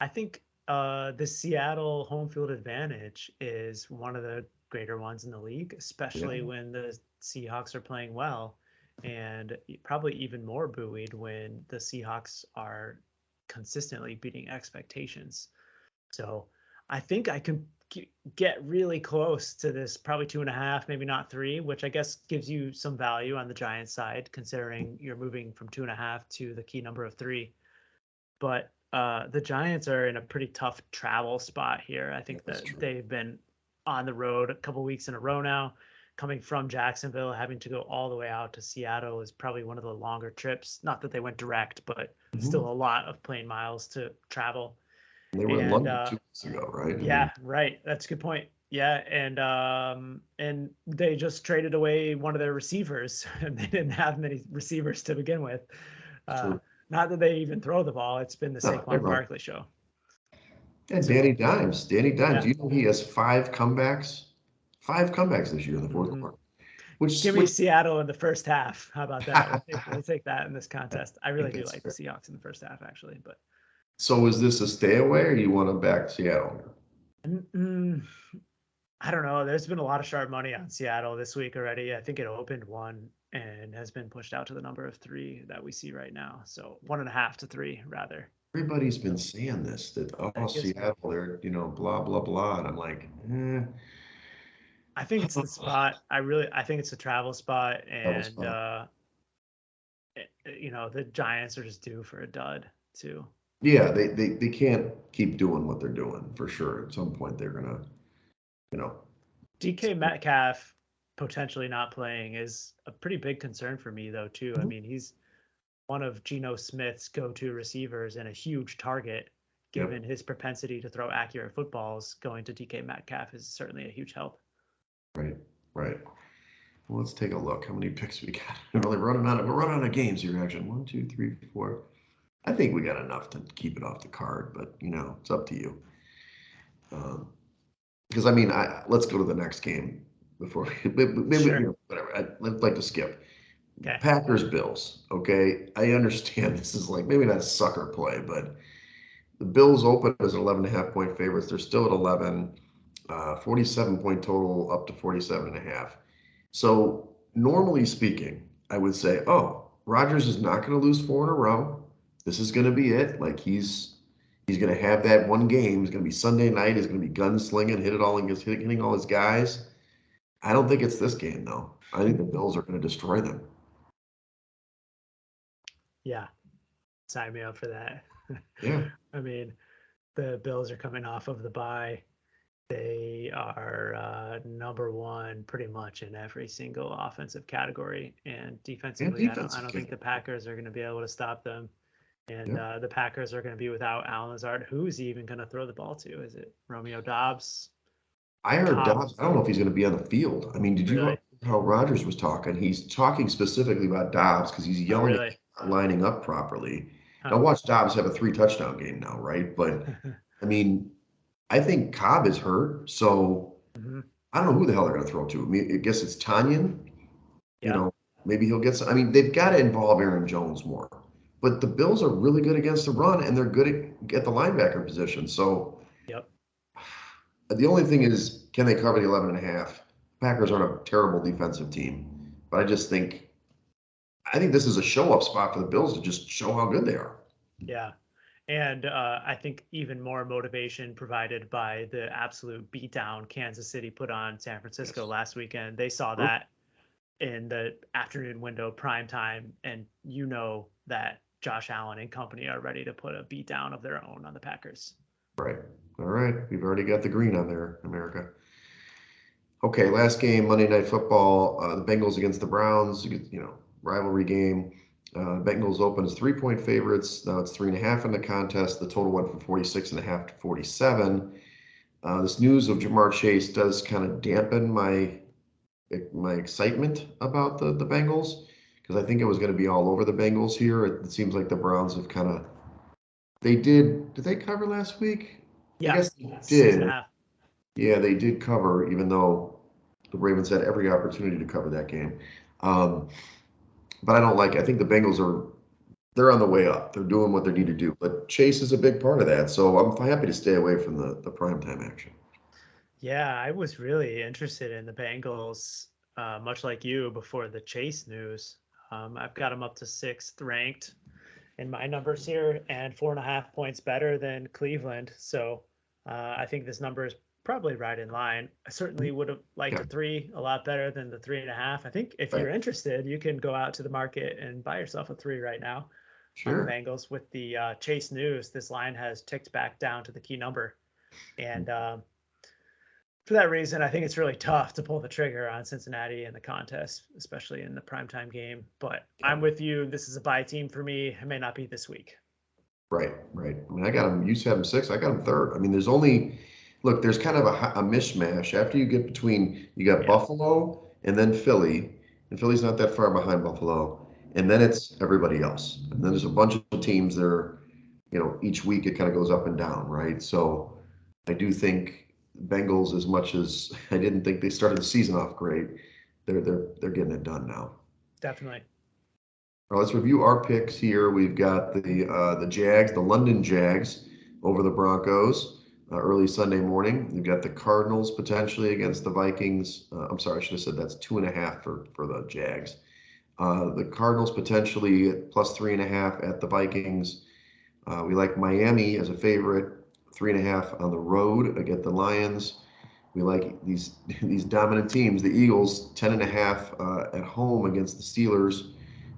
Speaker 1: I think the Seattle home field advantage is one of the greater ones in the league,
Speaker 2: Yeah,
Speaker 1: especially when the Seahawks are playing well, and probably even more buoyed when the Seahawks are consistently beating expectations. So I think I can get really close to this, probably 2.5, maybe not 3, which I guess gives you some value on the Giants side, considering you're moving from 2.5 to the key number of 3. But the Giants are in a pretty tough travel spot here. I
Speaker 2: yeah,
Speaker 1: think
Speaker 2: that's
Speaker 1: that
Speaker 2: true.
Speaker 1: they've been on the road a couple weeks in a row now. coming from Jacksonville, having to go all the way out to Seattle is probably one of the longer trips. Not that they went direct, but
Speaker 2: Mhm.
Speaker 1: still a lot of plane miles to travel.
Speaker 2: They were in
Speaker 1: And
Speaker 2: London 2 weeks ago, right? I
Speaker 1: yeah,
Speaker 2: mean,
Speaker 1: right. That's a good point. Yeah, and they just traded away one of their receivers, and they didn't have many receivers to begin with. Uh,
Speaker 2: true.
Speaker 1: Not that they even throw the ball; it's been the
Speaker 2: No, they
Speaker 1: Saquon
Speaker 2: run.
Speaker 1: Barkley show.
Speaker 2: And
Speaker 1: So
Speaker 2: Danny Dimes,
Speaker 1: yeah,
Speaker 2: you know he has 5 comebacks? 5 comebacks this year in the fourth
Speaker 1: hmm
Speaker 2: quarter. Which
Speaker 1: give me
Speaker 2: which
Speaker 1: Seattle in the first half. How about that? We'll take that in this
Speaker 2: I
Speaker 1: contest. I really
Speaker 2: think
Speaker 1: do
Speaker 2: that's
Speaker 1: like the
Speaker 2: fair.
Speaker 1: Seahawks in the first half, actually, but
Speaker 2: So is this a stay away or you want to back Seattle?
Speaker 1: mm, I don't know. There's been a lot of sharp money on Seattle this week already. I think it opened one and has been pushed out to the number of three that we see right now. So 1.5 to 3 rather.
Speaker 2: Everybody's been
Speaker 1: So
Speaker 2: saying this that oh
Speaker 1: that gives me.
Speaker 2: Seattle, they're blah blah blah, and I'm like,
Speaker 1: I think it's the spot. I think it's a travel spot,
Speaker 2: double
Speaker 1: and
Speaker 2: spot.
Speaker 1: the Giants are just due for a dud too.
Speaker 2: Yeah, they can't keep doing what they're doing for sure. At some point, they're gonna, you know,
Speaker 1: DK Metcalf potentially not playing is a pretty big concern for me though too. I
Speaker 2: Mhm.
Speaker 1: mean, he's one of Geno Smith's go-to receivers and a huge target. Given
Speaker 2: Yep,
Speaker 1: his propensity to throw accurate footballs, going to DK Metcalf is certainly a huge help.
Speaker 2: right, right. Well, let's take a look. How many picks we got? We're running out of games here. Actually, 1, 2, 3, 4. I think we got enough to keep it off the card, but it's up to you. Because I mean, let's go to the next game before maybe
Speaker 1: Sure.
Speaker 2: whatever. I'd like to skip
Speaker 1: Okay.
Speaker 2: Packers Bills. Okay, I understand this is like maybe not a sucker play, but the Bills open as 11.5 point favorites. They're still at 11, 47 point total up to 47.5. So normally speaking, I would say, oh, Rodgers is not going to lose 4 in a row. This is going to be it. Like he's going to have that one game. It's going to be Sunday night. He's going to be gunslinging, hitting all his guys. I don't think it's this game though. I think the Bills are going to destroy them.
Speaker 1: Yeah. Sign me up for that.
Speaker 2: Yeah,
Speaker 1: I mean, the Bills are coming off of the bye. They are number one pretty much in every single offensive category, and
Speaker 2: and
Speaker 1: defensively, I
Speaker 2: defensive
Speaker 1: don't think the
Speaker 2: category.
Speaker 1: Packers are going to be able to stop them. And
Speaker 2: Yeah.
Speaker 1: the Packers are going to be without Alan Lazard. Who's he even going to throw the ball to? Is it Romeo Dobbs?
Speaker 2: I heard
Speaker 1: Cobb?
Speaker 2: Dobbs. I don't know if he's going to be on the field. I mean, did you
Speaker 1: Really?
Speaker 2: how Rodgers was talking? He's talking specifically about Dobbs because he's
Speaker 1: Oh,
Speaker 2: yelling at him
Speaker 1: really?
Speaker 2: not lining up properly. Now
Speaker 1: Huh.
Speaker 2: watch Dobbs have a 3 touchdown game now, right? But I mean, I think Cobb is hurt, so
Speaker 1: hmm
Speaker 2: I don't know who the hell they're going to throw to. I mean, I guess it's Tanyan. You
Speaker 1: Yep.
Speaker 2: know, maybe he'll get some. I mean, they've got to involve Aaron Jones more. But the Bills are really good against the run, and they're good at the linebacker position. So
Speaker 1: Yep.
Speaker 2: the only thing is, can they cover the 11.5? Packers aren't a terrible defensive team, but I think this is a show up spot for the Bills to just show how good they are.
Speaker 1: Yeah. And I think even more motivation provided by the absolute beatdown Kansas City put on San Francisco
Speaker 2: Yes.
Speaker 1: last weekend. They saw
Speaker 2: True.
Speaker 1: that in the afternoon window, prime time, and that Josh Allen and company are ready to put a beatdown of their own on the Packers.
Speaker 2: Right. All right. We've already got the green on there, America. Okay, last game, Monday Night Football. The Bengals against the Browns. Rivalry game. Bengals open as 3 point favorites. Now it's 3.5 in the contest. The total went from 46.5 to 47. This news of Jamar Chase does kind of dampen my excitement about the Bengals because I think it was going to be all over the Bengals here. It seems like the Browns have kind of did they cover last week? I
Speaker 1: Yeah,
Speaker 2: guess they
Speaker 1: 6.5.
Speaker 2: did. Yeah, they did cover, even though the Ravens had every opportunity to cover that game. Um, but I don't like. I think the Bengals they're on the way up. They're doing what they need to do. But Chase is a big part of that, so I'm happy to stay away from the primetime action.
Speaker 1: Yeah, I was really interested in the Bengals, much like you before the Chase news. I've got them up to sixth ranked in my numbers here and 4.5 points better than Cleveland. So I think this number is probably right in line. I certainly would have liked
Speaker 2: Yeah,
Speaker 1: a three a lot better than the 3.5. I think if
Speaker 2: right.
Speaker 1: you're interested, you can go out to the market and buy yourself a three right now on the
Speaker 2: Sure.
Speaker 1: Bengals. With the Chase news, this line has ticked back down to the key number. And for that reason, I think it's really tough to pull the trigger on Cincinnati in the contest, especially in the primetime game. But
Speaker 2: Yeah.
Speaker 1: I'm with you. This is a bye team for me. It may not be this week.
Speaker 2: Right, right. I mean, I got him. You said him six. I got him third. I mean, there's kind of a mishmash after you get between. You got
Speaker 1: Yeah,
Speaker 2: Buffalo and then Philly, and Philly's not that far behind Buffalo, and then it's everybody else, and then there's a bunch of teams that are, each week it kind of goes up and down, right? So I do think Bengals, as much as I didn't think they started the season off great, they're getting it done now.
Speaker 1: definitely.
Speaker 2: All right, let's review our picks here. We've got the Jags, the London Jags, over the Broncos early Sunday morning. We've got the Cardinals potentially against the Vikings. I'm sorry, I should have said that's 2.5 for the Jags. The Cardinals potentially at plus 3.5 at the Vikings. We like Miami as a favorite, 3.5 on the road against the Lions. We like these dominant teams. The Eagles 10.5 at home against the Steelers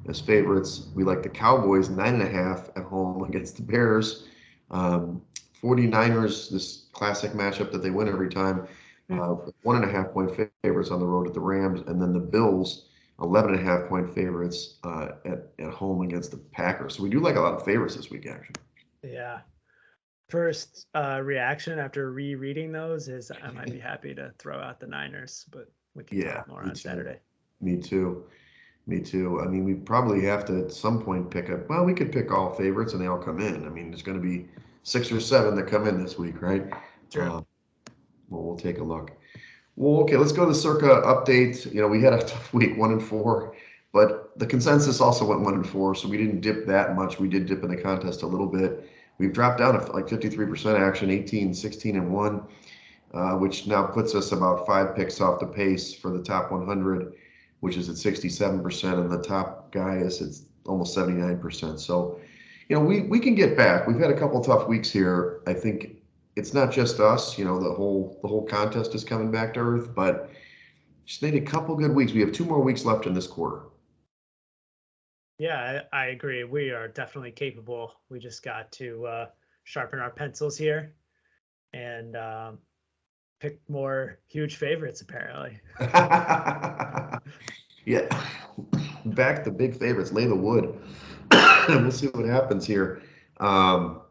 Speaker 2: as favorites. We like the Cowboys 9.5 at home against the Bears. 49ers, this classic matchup that they win every time, 1.5 point favorites on the road at the Rams, and then the Bills 11.5 point favorites at home against the Packers. So we do like a lot of favorites this week, actually.
Speaker 1: Yeah. First reaction after rereading those is I might be happy to throw out the Niners, but we can talk more on Saturday.
Speaker 2: Me too. Me too. I mean, we probably have to at some point pick up. Well, we could pick all favorites and they all come in. I mean, there's going to be 6 or 7 that come in this week, right?
Speaker 1: Sure.
Speaker 2: Well, we'll take a look. Well, okay, let's go to the Circa update. We had a tough week, 1-4, but the consensus also went 1-4, so we didn't dip that much. We did dip in the contest a little bit. We've dropped down to like 53% action, 18, 16, and 1, which now puts us about 5 picks off the pace for the top 100, which is at 67%, and the top guy is at almost 79%. So, we can get back. We've had a couple tough weeks here. I think it's not just us. The whole contest is coming back to earth, but just need a couple good weeks. We have 2 more weeks left in this quarter.
Speaker 1: Yeah, I agree. We are definitely capable. We just got to sharpen our pencils here and pick more huge favorites, apparently.
Speaker 2: Yeah. Back the big favorites, lay the wood. We'll see what happens here. Well,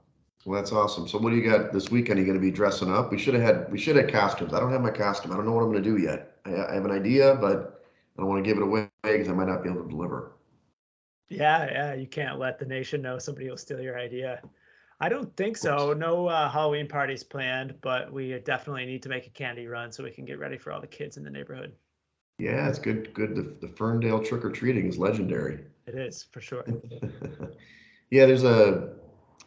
Speaker 2: that's awesome. So what do you got this weekend? Are you going to be dressing up? We should have costumes. I don't have my costume. I don't know what I'm going to do yet. I have an idea, but I don't want to give it away because I might not be able to deliver.
Speaker 1: Yeah, you can't let the nation know somebody will steal your idea. I don't think so. No Halloween parties planned, but we definitely need to make a candy run so we can get ready for all the kids in the neighborhood.
Speaker 2: Yeah, it's good. The Ferndale trick or treating is legendary.
Speaker 1: It is, for sure.
Speaker 2: Yeah,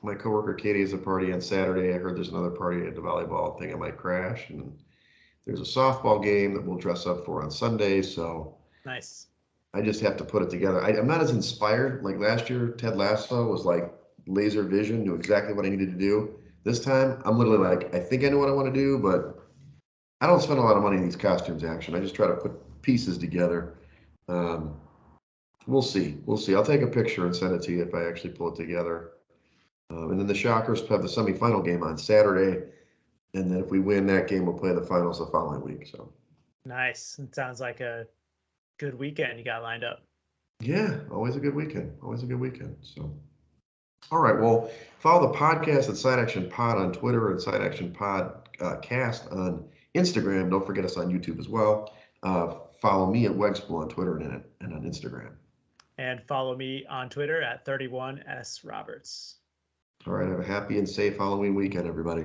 Speaker 2: my coworker Katie has a party on Saturday. I heard there's another party at the volleyball thing. I might crash, and there's a softball game that we'll dress up for on Sunday. So
Speaker 1: Nice.
Speaker 2: I just have to put it together. I'm not as inspired like last year. Ted Lasso was like laser vision, knew exactly what I needed to do. This time, I'm literally like, I think I know what I want to do, but I don't spend a lot of money in these costumes. Action. I just try to put pieces together. We'll see. We'll see. I'll take a picture and send it to you if I actually pull it together. And then the Shockers have the semifinal game on Saturday. And then if we win that game, we'll play the finals the following week. So
Speaker 1: nice. It sounds like a good weekend you got lined up.
Speaker 2: yeah, always a good weekend. Always a good weekend. So all right. Well, follow the podcast at Side Action Pod on Twitter and Side Action Podcast on Instagram. Don't forget us on YouTube as well. Follow me at Wegs on Twitter and on Instagram.
Speaker 1: And follow me on Twitter at 31S Roberts.
Speaker 2: All right. Have a happy and safe Halloween weekend, everybody.